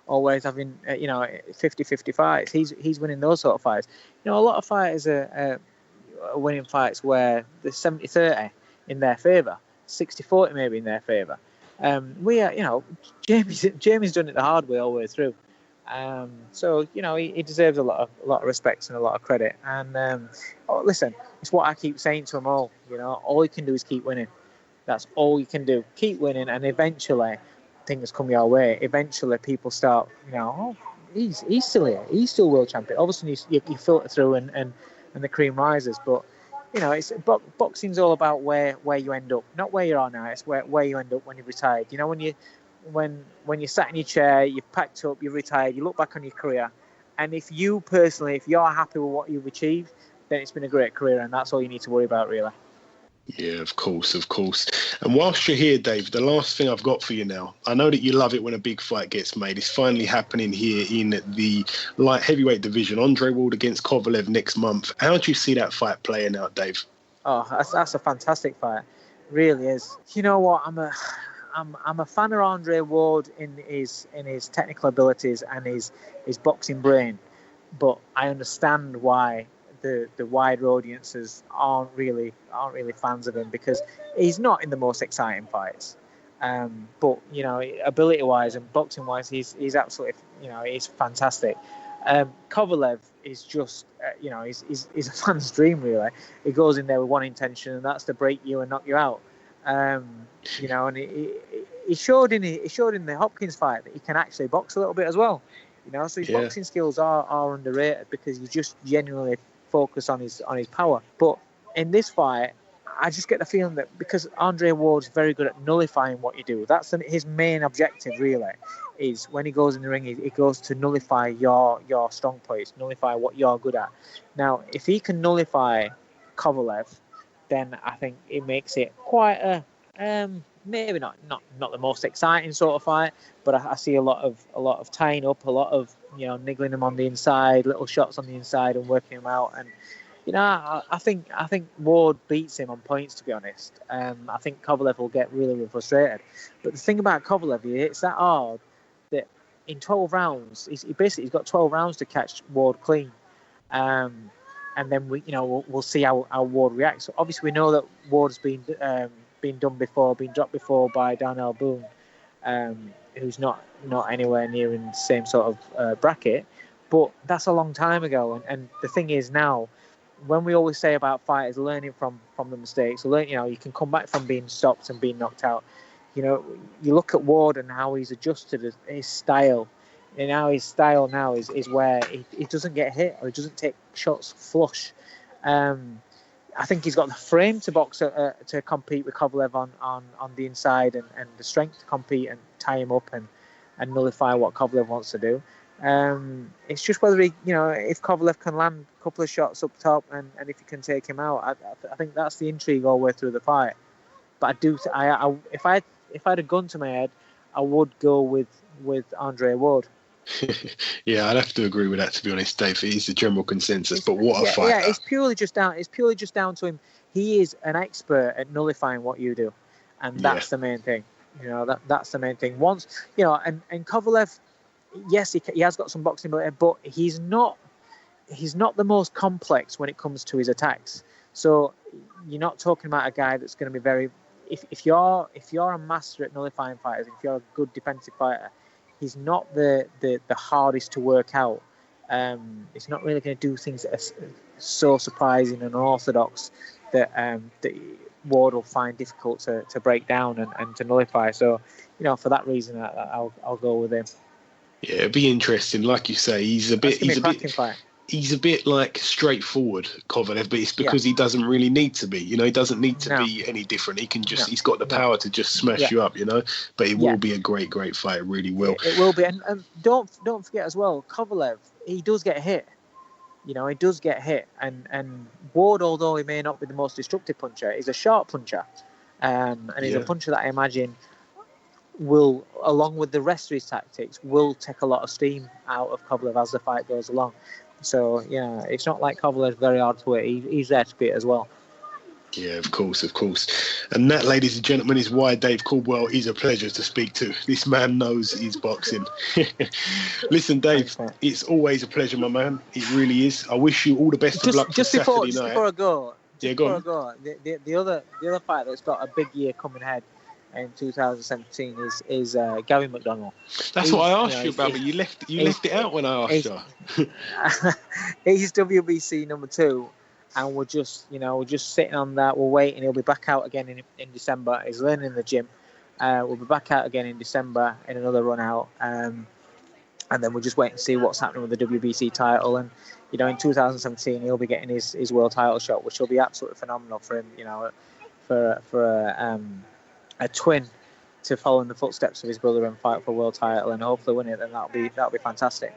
or where he's having 50-50 fights. He's winning those sort of fights. A lot of fighters are winning fights where there's 70-30 in their favour, 60-40 maybe in their favour. Jamie's done it the hard way all the way through. So he deserves a lot of respect and a lot of credit. And listen, it's what I keep saying to them all. All you can do is keep winning. That's all you can do. Keep winning, and eventually things come your way. Eventually people start, he's still here. He's still world champion. Obviously you filter through and the cream rises, but it's boxing's all about where you end up, not where you are now. It's where you end up when you're retired. When you sat in your chair, you've packed up, you're retired, you look back on your career, and if you're happy with what you've achieved, then it's been a great career, and that's all you need to worry about, really. Yeah, of course. And whilst you're here, Dave, the last thing I've got for you now, I know that you love it when a big fight gets made. It's finally happening here in the light heavyweight division. Andre Ward against Kovalev next month. How do you see that fight playing out, Dave? Oh, that's a fantastic fight. It really is. You know what? I'm a fan of Andre Ward in his technical abilities and his boxing brain, but I understand why the wider audiences aren't really fans of him, because he's not in the most exciting fights. But ability wise and boxing wise, he's absolutely he's fantastic. Kovalev is just he's a fan's dream, really. He goes in there with one intention, and that's to break you and knock you out. And he showed in the Hopkins fight that he can actually box a little bit as well. So his boxing skills are underrated, because you just genuinely focus on his power. But in this fight, I just get the feeling that because Andre Ward's very good at nullifying what you do, that's his main objective, really, is when he goes in the ring, he goes to nullify your strong points, nullify what you're good at. Now, if he can nullify Kovalev, then I think it makes it quite a maybe not the most exciting sort of fight, but I see a lot of tying up, a lot of niggling him on the inside, little shots on the inside, and working him out. And I think Ward beats him on points, to be honest. I think Kovalev will get really frustrated. But the thing about Kovalev, it's that hard that in 12 rounds, he's got 12 rounds to catch Ward clean. And then we'll see how Ward reacts. So obviously we know that Ward's been done before, been dropped before by Darnell Boone, who's not anywhere near in the same sort of bracket. But that's a long time ago. And the thing is now, when we always say about fighters learning from the mistakes, you can come back from being stopped and being knocked out. You look at Ward and how he's adjusted his style. And now his style now is where he doesn't get hit, or he doesn't take shots flush. I think he's got the frame to box to compete with Kovalev on the inside, and the strength to compete and tie him up and nullify what Kovalev wants to do. It's just whether if Kovalev can land a couple of shots up top and if he can take him out. I think that's the intrigue all the way through the fight. But if I had a gun to my head, I would go with Andre Ward. Yeah, I'd have to agree with that, to be honest, Dave. It is the general consensus, but what a fight! Yeah, it's purely just down to him. He is an expert at nullifying what you do, and that's the main thing. That's the main thing. Once and Kovalev, yes, he has got some boxing ability, but he's not the most complex when it comes to his attacks. So you're not talking about a guy that's going to be very. If you're a master at nullifying fighters, if you're a good defensive fighter, he's not the hardest to work out. He's not really going to do things that are so surprising and unorthodox that Ward will find difficult to break down and to nullify. So, for that reason, I'll go with him. Yeah, it'd be interesting. Like you say, he's a bit. Fight. he's a bit like straightforward, Kovalev, but it's because he doesn't really need to be. You know, he doesn't need to be any different. He can just, he's got the power to just smash you up, you know. But it will be a great, great fight. It really will. It will be. And don't forget as well, Kovalev, he does get hit. You know, he does get hit. And Ward, although he may not be the most destructive puncher, is a sharp puncher. And he's a puncher that I imagine will, along with the rest of his tactics, will take a lot of steam out of Kovalev as the fight goes along. So, yeah, it's not like Kovalev's very hard to hit. He's there to beat as well. Yeah, of course. And that, ladies and gentlemen, is why Dave Coldwell is a pleasure to speak to. This man knows his boxing. Listen, Dave, Thanks, it's always a pleasure, my man. It really is. I wish you all the best of luck for Saturday night. Just before I go, the other fight that's got a big year coming ahead in 2017 is Gavin McDonnell. That's what I asked you about, but you left it out when I asked you. He's WBC number 2, and we're just sitting on that. We're waiting. He'll be back out again in December. He's learning in the gym. We'll be back out again in December in another run out, and then we'll just wait and see what's happening with the WBC title. And you know, in 2017 he'll be getting his world title shot, which will be absolutely phenomenal for him. You know, for a twin to follow in the footsteps of his brother and fight for a world title and hopefully win it, then that'll be fantastic.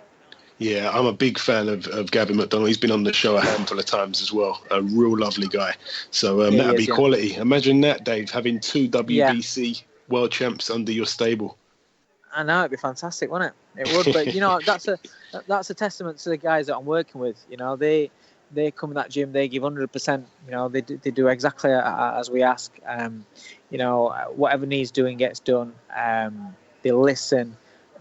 Yeah, I'm a big fan of Gavin McDonnell. He's been on the show a handful of times as well. A real lovely guy. So that'd be quality. Imagine that, Dave, having 2 WBC world champs under your stable. I know, it'd be fantastic, wouldn't it? It would, but you know, that's a testament to the guys that I'm working with. You know, they come in that gym, they give 100%. You know, they do exactly as we ask. You know, whatever needs doing gets done. They listen,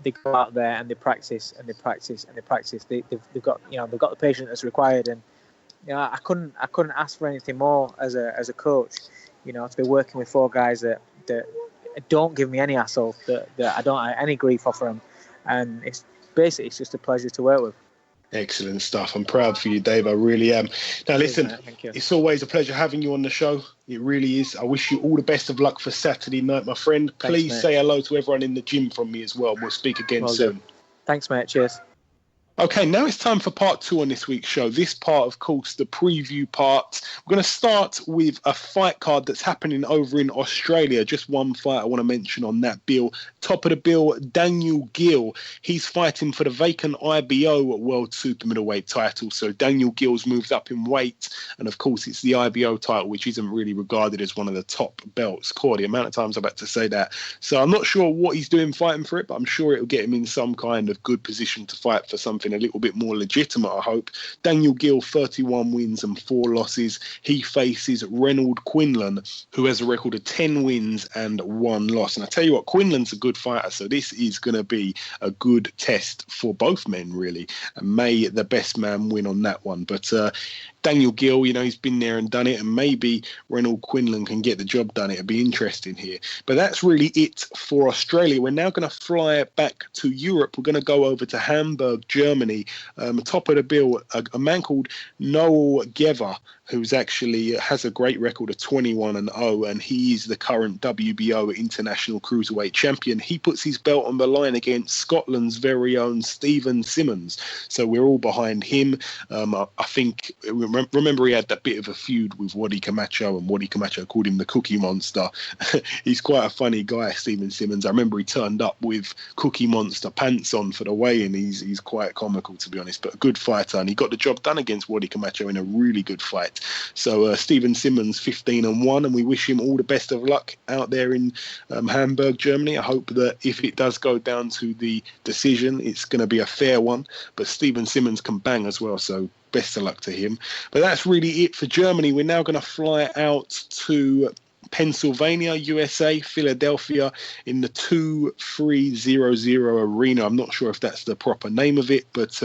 they go out there and they practice and they practice and they practice. They've got the patience that's required, and you know, I couldn't ask for anything more as a coach. You know, to be working with 4 guys that don't give me any hassle, that I don't have any grief off them, and it's just a pleasure to work with. Excellent stuff. I'm proud for you, Dave. I really am. Now, listen, it's always a pleasure having you on the show. It really is. I wish you all the best of luck for Saturday night, my friend. Please say hello to everyone in the gym from me as well. We'll speak again soon. Thanks, mate. Cheers. Okay, now it's time for part 2 on this week's show. This part, of course, the preview part. We're going to start with a fight card that's happening over in Australia. Just one fight I want to mention on that bill. Top of the bill, Daniel Gill. He's fighting for the vacant IBO World Super Middleweight title. So Daniel Gill's moved up in weight. And, of course, it's the IBO title, which isn't really regarded as one of the top belts. The amount of times I'm about to say that. So I'm not sure what he's doing fighting for it, but I'm sure it'll get him in some kind of good position to fight for something a little bit more legitimate, I hope. Daniel Gill, 31 wins and 4 losses. He faces Reynold Quinlan, who has a record of 10 wins and 1 loss. And I tell you what, Quinlan's a good fighter, so this is going to be a good test for both men, really. And may the best man win on that one. But Daniel Gill, you know, he's been there and done it, and maybe Reynold Quinlan can get the job done. It'll be interesting here. But that's really it for Australia. We're now going to fly back to Europe. We're going to go over to Hamburg, Germany. Top of the bill, a man called Noel Gever, who's actually has a great record of 21-0, and he is the current WBO International Cruiserweight Champion. He puts his belt on the line against Scotland's very own Stephen Simmons. So we're all behind him. I think, remember he had that bit of a feud with Wadi Camacho, and Wadi Camacho called him the Cookie Monster. He's quite a funny guy, Stephen Simmons. I remember he turned up with Cookie Monster pants on for the weigh-in. He's quite comical, to be honest, but a good fighter, and he got the job done against Wadi Camacho in a really good fight. So Stephen Simmons, 15-1, and we wish him all the best of luck out there in Hamburg, Germany. I hope that if it does go down to the decision, it's going to be a fair one. But Stephen Simmons can bang as well, so best of luck to him. But that's really it for Germany. We're now going to fly out to Pennsylvania, USA, Philadelphia, in the 2300 arena. I'm not sure if that's the proper name of it, but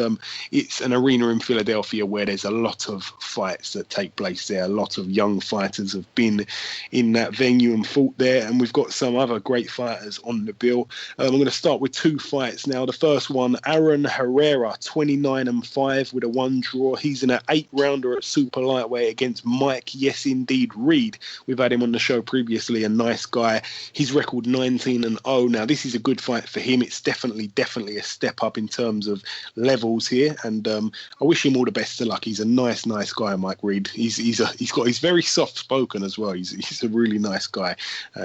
it's an arena in Philadelphia where there's a lot of fights that take place there. A lot of young fighters have been in that venue and fought there, and we've got some other great fighters on the bill. I'm going to start with 2 fights now. The first one, Aaron Herrera, 29-5 with a 1 draw. He's in an 8-rounder at super lightweight against Mike Yes Indeed Reed. We've had him on the show show previously, a nice guy. His record 19-0. Now, this is a good fight for him. It's definitely a step up in terms of levels here, and I wish him all the best of luck. He's a nice guy, Mike Reed. He's very soft spoken as well. He's a really nice guy.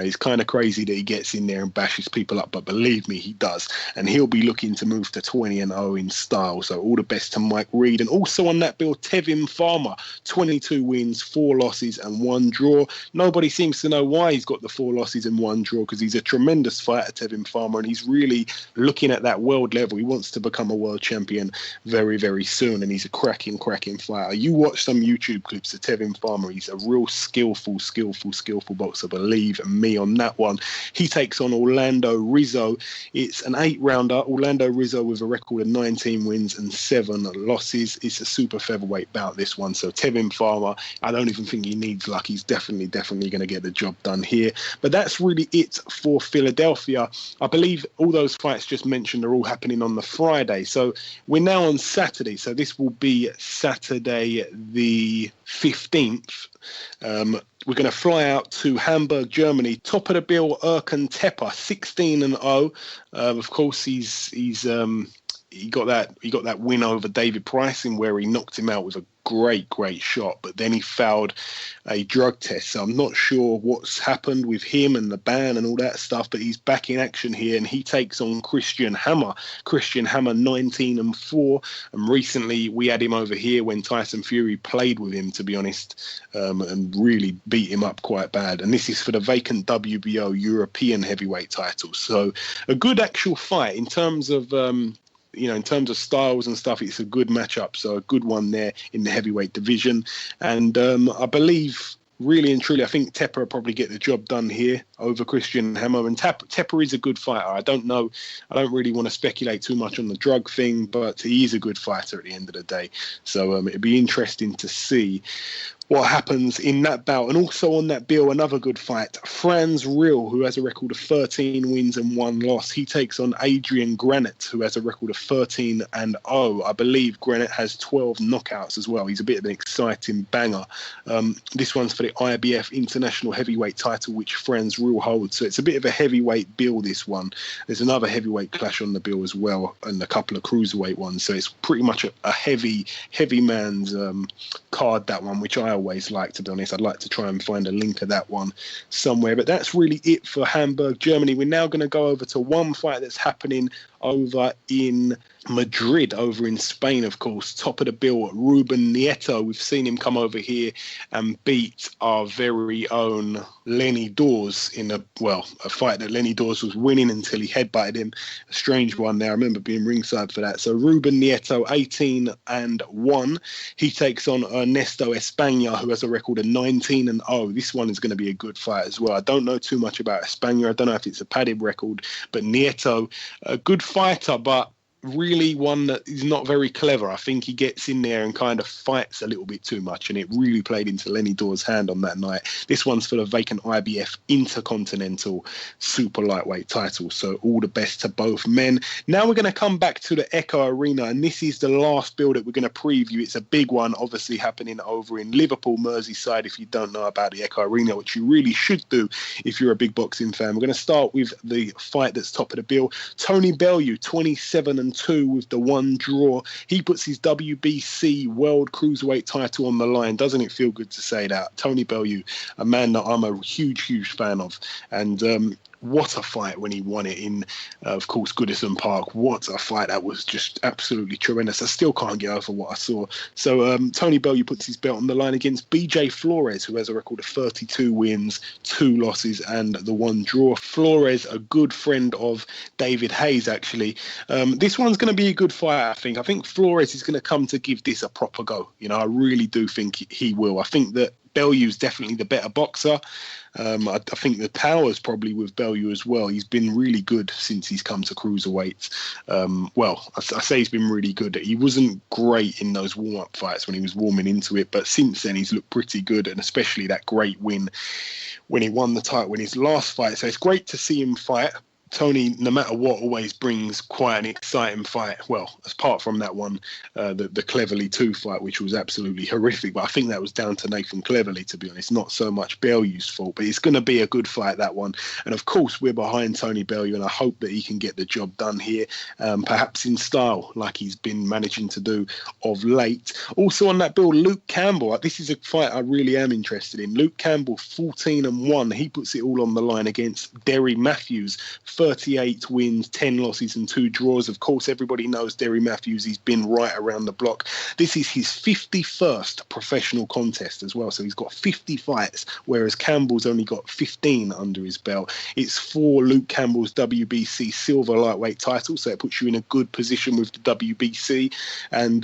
He's kind of crazy that he gets in there and bashes people up, but believe me, he does, and he'll be looking to move to 20-0 in style. So all the best to Mike Reed. And also on that bill, Tevin Farmer, 22 wins, 4 losses and 1 draw. Nobody seems to know why he's got the 4 losses and 1 draw, because he's a tremendous fighter, Tevin Farmer, and he's really looking at that world level. He wants to become a world champion very, very soon, and he's a cracking fighter. You watch some YouTube clips of Tevin Farmer. He's a real skillful boxer, believe me on that one. He takes on Orlando Rizo. It's an 8-rounder. Orlando Rizo with a record of 19 wins and 7 losses. It's a super featherweight bout, this one. So Tevin Farmer, I don't even think he needs luck. He's definitely going to get the job done here. But that's really it for Philadelphia. I believe all those fights just mentioned are all happening on the Friday. So we're now on Saturday. So this will be Saturday the 15th. We're going to fly out to Hamburg, Germany. Top of the bill, Erkan Tepe, 16-0. Of course, he got that win over David Pricing, where he knocked him out with a great shot, but then he failed a drug test. So I'm not sure what's happened with him and the ban and all that stuff, but he's back in action here, and he takes on Christian Hammer. Christian Hammer, 19-4, and recently we had him over here when Tyson Fury played with him, to be honest, and really beat him up quite bad. And this is for the vacant WBO European heavyweight title. So a good actual fight in terms of in terms of styles and stuff. It's a good matchup, so a good one there in the heavyweight division. And I believe, really and truly, I think Tepe will probably get the job done here over Christian Hammer. And Tepe is a good fighter. I don't really want to speculate too much on the drug thing, but he is a good fighter at the end of the day. So it'd be interesting to see what happens in that bout. And also on that bill, another good fight. Franz Riel, who has a record of 13 wins and 1 loss. He takes on Adrian Granit, who has a record of 13-0. I believe Granit has 12 knockouts as well. He's a bit of an exciting banger. This one's for the IBF International Heavyweight title, which Franz Riel holds. So it's a bit of a heavyweight bill, this one. There's another heavyweight clash on the bill as well, and a couple of cruiserweight ones. So it's pretty much a heavy man's card, that one, which I always like, to be honest. I'd like to try and find a link of that one somewhere. But that's really it for Hamburg, Germany. We're now going to go over to one fight that's happening over in Madrid, over in Spain, of course. Top of the bill, Ruben Nieto. We've seen him come over here and beat our very own Lenny Dawes in a fight that Lenny Dawes was winning until he headbutted him. A strange one there. I remember being ringside for that. So Ruben Nieto, 18-1. He takes on Ernesto España, who has a record of 19-0. This one is going to be a good fight as well. I don't know too much about España. I don't know if it's a padded record, but Nieto, a good fighter, but really one that is not very clever. I think he gets in there and kind of fights a little bit too much, and it really played into Lenny Dawes' hand on that night. This one's for the vacant IBF Intercontinental Super Lightweight title, so all the best to both men. Now we're going to come back to the Echo Arena, and this is the last bill that we're going to preview. It's a big one, obviously happening over in Liverpool, Merseyside, if you don't know about the Echo Arena, which you really should do if you're a big boxing fan. We're going to start with the fight that's top of the bill. Tony Bellew, 27-2 with the 1 draw. He puts his WBC World Cruiserweight title on the line. Doesn't it feel good to say that? Tony Bellew, a man that I'm a huge fan of. And what a fight when he won it in, of course, Goodison Park. What a fight. That was just absolutely tremendous. I still can't get over what I saw. So Tony Bellew puts his belt on the line against BJ Flores, who has a record of 32 wins, 2 losses, and the 1 draw. Flores, a good friend of David Hayes, actually. This one's going to be a good fight, I think. I think Flores is going to come to give this a proper go. I really do think he will. I think that Bellew's definitely the better boxer. I think the power's probably with Bellew as well. He's been really good since he's come to cruiserweights. I say he's been really good. He wasn't great in those warm-up fights when he was warming into it, but since then he's looked pretty good, and especially that great win when he won the title in his last fight. So it's great to see him fight. Tony, no matter what, always brings quite an exciting fight. Well, apart from that one, the Cleverly 2 fight, which was absolutely horrific. But I think that was down to Nathan Cleverly, to be honest, not so much Bellew's fault. But it's going to be a good fight, that one. And of course, we're behind Tony Bellew, and I hope that he can get the job done here, perhaps in style, like he's been managing to do of late. Also on that bill, Luke Campbell. This is a fight I really am interested in. Luke Campbell, 14-1. He puts it all on the line against Derry Matthews. 38 wins, 10 losses and 2 draws. Of course, everybody knows Derry Matthews. He's been right around the block. This is his 51st professional contest as well. So he's got 50 fights, whereas Campbell's only got 15 under his belt. It's for Luke Campbell's WBC silver lightweight title. So it puts you in a good position with the WBC. And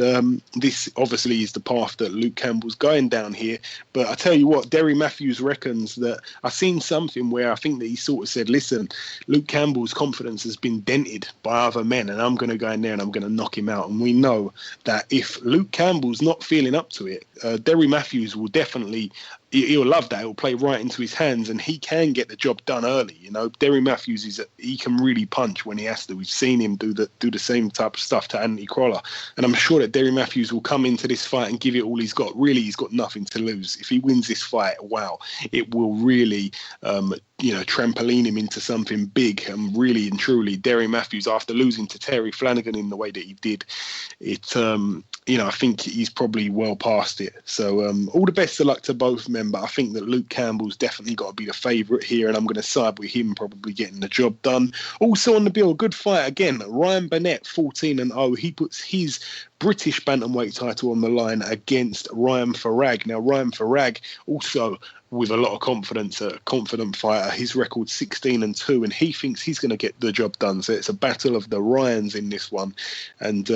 this obviously is the path that Luke Campbell's going down here. But I tell you what, Derry Matthews reckons that I've seen something where I think that he sort of said, listen, Luke Campbell's confidence has been dented by other men, and I'm going to go in there and I'm going to knock him out. And we know that if Luke Campbell's not feeling up to it, Derry Matthews will definitely, he'll love that. It'll play right into his hands, and he can get the job done early. You know, Derry Matthews he can really punch when he has to. We've seen him do the same type of stuff to Anthony Crolla, and I'm sure that Derry Matthews will come into this fight and give it all he's got. Really, he's got nothing to lose. If he wins this fight, wow, it will really, trampoline him into something big. And really and truly, Derry Matthews, after losing to Terry Flanagan in the way that he did, I think he's probably well past it. So all the best of luck to both men, but I think that Luke Campbell's definitely got to be the favourite here, and I'm going to side with him probably getting the job done. Also on the bill, good fight again, Ryan Burnett, 14-0. He puts his British bantamweight title on the line against Ryan Farag. Now, Ryan Farag also with a lot of confidence, a confident fighter. His record's 16-2, and he thinks he's going to get the job done. So it's a battle of the Ryans in this one. And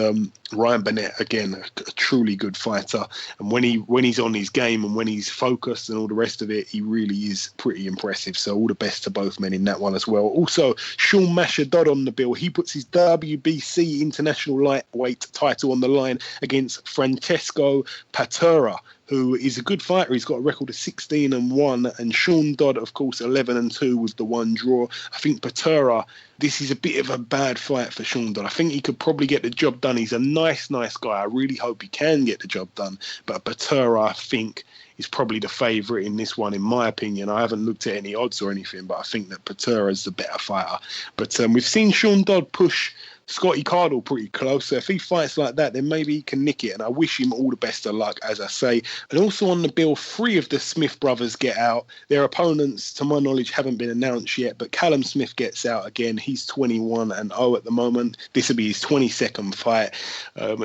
Ryan Burnett, again, a truly good fighter. And when he's on his game and when he's focused and all the rest of it, he really is pretty impressive. So all the best to both men in that one as well. Also, Sean Mashadod on the bill. He puts his WBC International Lightweight title on the line against Francesco Patura, who is a good fighter. He's got a record of 16-1, and Sean Dodd, of course, 11-2 with the one draw. I think Patura, this is a bit of a bad fight for Sean Dodd. I think he could probably get the job done. He's a nice guy. I really hope he can get the job done. But Patura, I think, is probably the favourite in this one, in my opinion. I haven't looked at any odds or anything, but I think that Patura is the better fighter. But we've seen Sean Dodd push Scotty Cardle pretty close. So if he fights like that, then maybe he can nick it. And I wish him all the best of luck, as I say. And also on the bill, 3 of the Smith brothers get out. Their opponents, to my knowledge, haven't been announced yet. But Callum Smith gets out again. He's 21-0 at the moment. This will be his 22nd fight.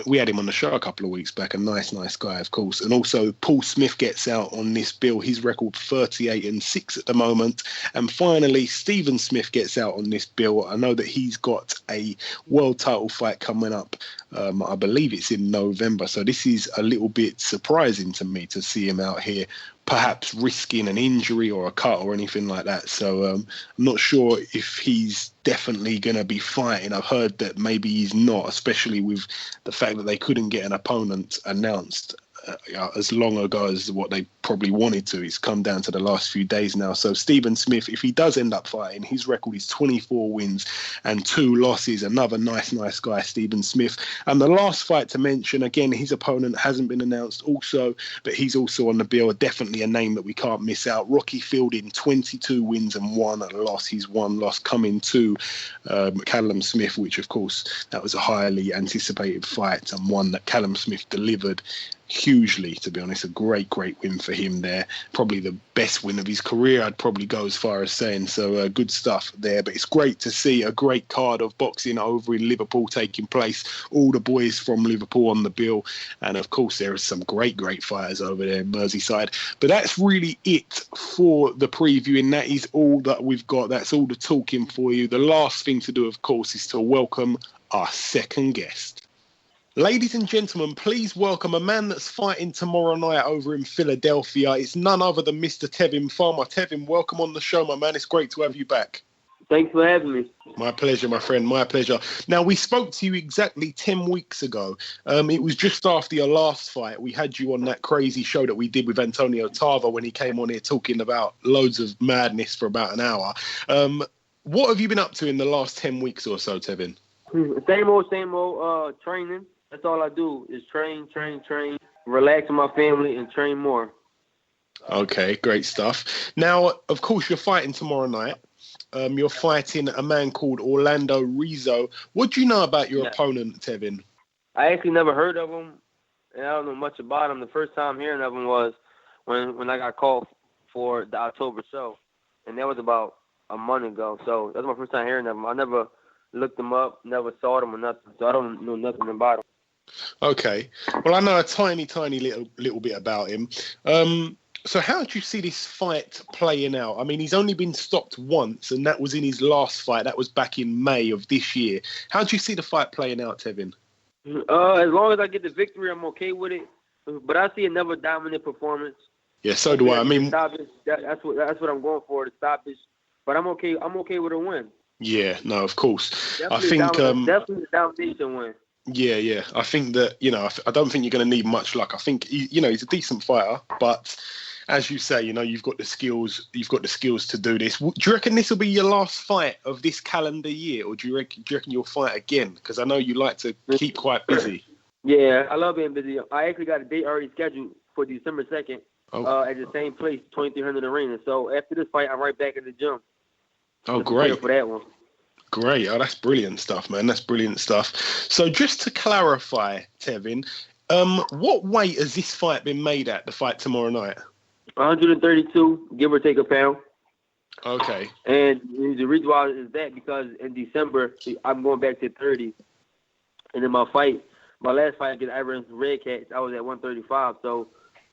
We had him on the show a couple of weeks back. A nice guy, of course. And also Paul Smith gets out on this bill. His record 38-6 at the moment. And finally, Stephen Smith gets out on this bill. I know that he's got a world title fight coming up. I believe it's in November. So this is a little bit surprising to me to see him out here, perhaps risking an injury or a cut or anything like that. So I'm not sure if he's definitely going to be fighting. I've heard that maybe he's not, especially with the fact that they couldn't get an opponent announced as long ago as what they probably wanted to. It's come down to the last few days now. So Stephen Smith, if he does end up fighting, his record is 24 wins and 2 losses. Another nice guy, Stephen Smith. And the last fight to mention, again, his opponent hasn't been announced also, but he's also on the bill. Definitely a name that we can't miss out. Rocky Fielding, 22 wins and 1 loss. His 1 loss coming to Callum Smith, which of course that was a highly anticipated fight and one that Callum Smith delivered hugely, to be honest. A great win for him there. Probably the best win of his career, I'd probably go as far as saying. So good stuff there. But it's great to see a great card of boxing over in Liverpool taking place. All the boys from Liverpool on the bill. And of course, there are some great fighters over there in Merseyside. But that's really it for the preview. And that is all that we've got. That's all the talking for you. The last thing to do, of course, is to welcome our second guest. Ladies and gentlemen, please welcome a man that's fighting tomorrow night over in Philadelphia. It's none other than Mr. Tevin Farmer. Tevin, welcome on the show, my man. It's great to have you back. Thanks for having me. My pleasure, my friend. My pleasure. Now, we spoke to you exactly 10 weeks ago. It was just after your last fight. We had you on that crazy show that we did with Antonio Tarver when he came on here talking about loads of madness for about an hour. what have you been up to in the last 10 weeks or so, Tevin? Same old training. That's all I do is train, relax with my family, and train more. Okay, great stuff. Now, of course, you're fighting tomorrow night. You're fighting a man called Orlando Rizo. What do you know about your opponent, Tevin? I actually never heard of him, and I don't know much about him. The first time hearing of him was when I got called for the October show, and that was about a month ago. So that's my first time hearing of him. I never looked him up, never saw him or nothing, so I don't know nothing about him. Okay. Well, I know a tiny little bit about him. So how do you see this fight playing out? I mean, he's only been stopped once, and that was in his last fight. That was back in May of this year. How do you see the fight playing out, Tevin? As long as I get the victory, I'm okay with it. But I see another dominant performance. Yeah, so do I. I mean, that's what I'm going for, the stoppage. But I'm okay with a win. Yeah, no, of course. Definitely definitely a domination win. Yeah. I think that, I don't think you're going to need much luck. I think, he's a decent fighter, but as you say, you've got the skills. You've got the skills to do this. Do you reckon this will be your last fight of this calendar year, or do you reckon you'll fight again? Because I know you like to keep quite busy. Yeah, I love being busy. I actually got a date already scheduled for December 2nd at the same place, 2300 Arena. So after this fight, I'm right back in the gym. Oh, great. For that one. Great. Oh, that's brilliant stuff, man. That's brilliant stuff. So just to clarify, Tevin, what weight has this fight been made at, the fight tomorrow night? 132, give or take a pound. Okay. And the reason why is that because in December, I'm going back to 30. And then my last fight against Iron Red Cats, I was at 135. So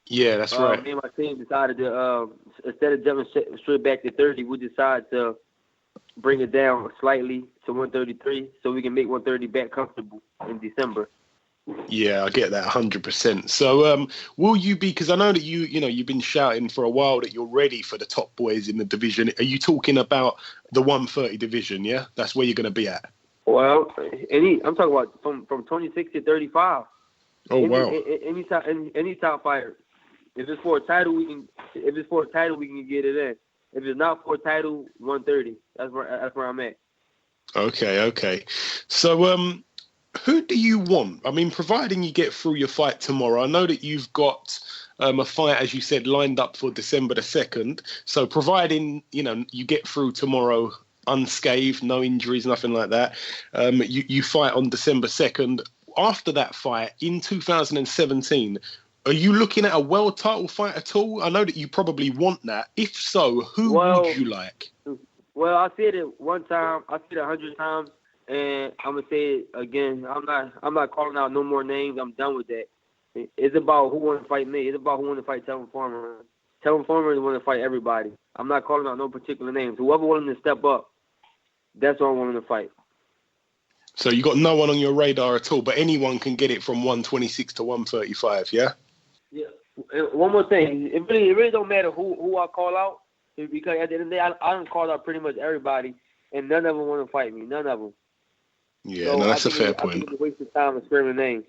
yeah, that's right. Me and my team decided to, instead of jumping straight back to 30, we decided to bring it down slightly to 133 so we can make 130 back comfortable in December. Yeah, I get that 100%. So will you be, because I know that you've been shouting for a while that you're ready for the top boys in the division. Are you talking about the 130 division, yeah? That's where you're going to be at? Well, I'm talking about from 26 to 35. Oh, wow. Any top fighter. If it's for a title, we can get it in. If it's not for a title, 130. That's where I'm at. Okay. So, who do you want? I mean, providing you get through your fight tomorrow, I know that you've got a fight, as you said, lined up for December the 2nd. So, providing you get through tomorrow unscathed, no injuries, nothing like that, you fight on December 2nd. After that fight in 2017. Are you looking at a world title fight at all? I know that you probably want that. If so, who would you like? Well, I said it one time. I said it 100 times, and I'm gonna say it again. I'm not calling out no more names. I'm done with that. It's about who wants to fight me. It's about who wants to fight Tevin Farmer. Tevin Farmer is willing to fight everybody. I'm not calling out no particular names. Whoever willing to step up, that's what I'm willing to fight. So you got no one on your radar at all, but anyone can get it from 126 to 135, yeah? Yeah. And one more thing, it really don't matter who I call out, because at the end of the day, I don't call out pretty much everybody, and none of them want to fight me. None of them. Yeah, so no, that's a fair point. I think it's a waste of time to screaming names.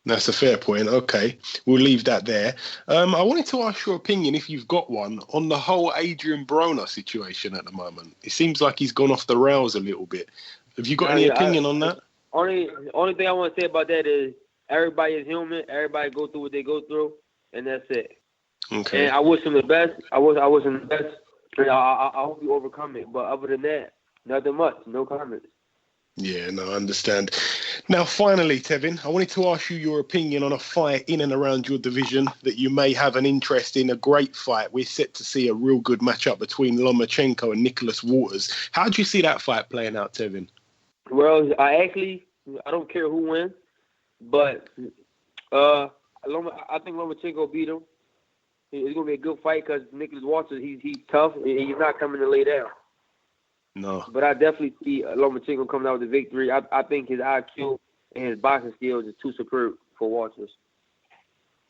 That's a fair point. Okay, we'll leave that there. I wanted to ask your opinion, if you've got one, on the whole Adrian Broner situation at the moment. It seems like he's gone off the rails a little bit. Have you got any opinion on that? Only thing I want to say about that is everybody is human. Everybody go through what they go through, and that's it. Okay. And I wish him the best. I wish him the best. And I hope you overcome it. But other than that, nothing much. No comments. Yeah, no, I understand. Now, finally, Tevin, I wanted to ask you your opinion on a fight in and around your division that you may have an interest in, a great fight. We're set to see a real good matchup between Lomachenko and Nicholas Waters. How do you see that fight playing out, Tevin? Well, I don't care who wins, but I think Lomachenko beat him. It's going to be a good fight because Nicholas Waters, he's tough, and he's not coming to lay down. No. But I definitely see Lomachenko coming out with the victory. I think his IQ and his boxing skills is too superb for Waters.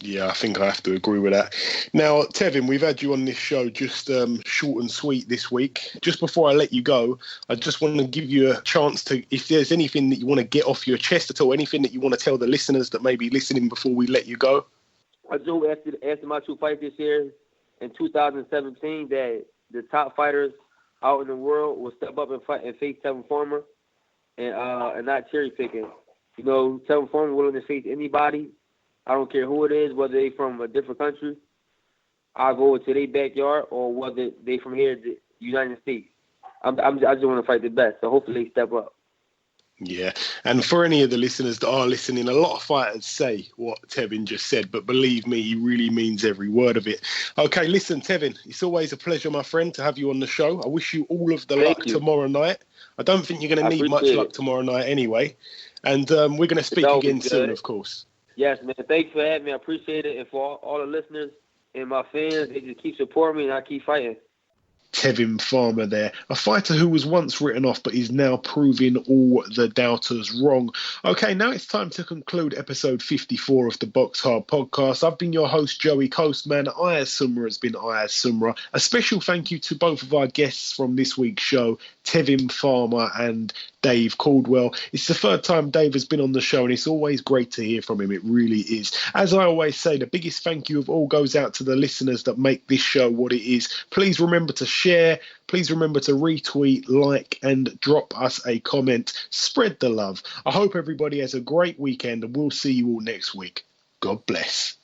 Yeah, I think I have to agree with that. Now, Tevin, we've had you on this show just short and sweet this week. Just before I let you go, I just want to give you a chance to, if there's anything that you want to get off your chest at all, anything that you want to tell the listeners that may be listening before we let you go. I do, after my two fights this year in 2017, that the top fighters out in the world will step up and fight and face Tevin Farmer, and not cherry picking. You know, Tevin Farmer willing to face anybody. I don't care who it is, whether they from a different country. I'll go to their backyard, or whether they from here, the United States. I just want to fight the best. So hopefully they step up. Yeah, and for any of the listeners that are listening, a lot of fighters say what Tevin just said, but believe me, he really means every word of it. Okay, listen, Tevin, it's always a pleasure, my friend, to have you on the show. I wish you all of the luck tomorrow night. I don't think you're going to need much luck tomorrow night anyway, and we're going to speak again soon, of course. Yes, man, thanks for having me. I appreciate it, and for all the listeners and my fans, they just keep supporting me, and I keep fighting. Tevin Farmer there, a fighter who was once written off but is now proving all the doubters wrong. Okay, now it's time to conclude episode 54 of the BoxHard Podcast. I've been your host, Joey Coastman. Ayaz Sumra has been Ayaz Sumra. A special thank you to both of our guests from this week's show, Tevin Farmer and Dave Coldwell. It's the third time Dave has been on the show, and it's always great to hear from him. It really is. As I always say, the biggest thank you of all goes out to the listeners that make this show what it is. Please remember to share. Please remember to retweet, like, and drop us a comment. Spread the love. I hope everybody has a great weekend, and we'll see you all next week. God bless.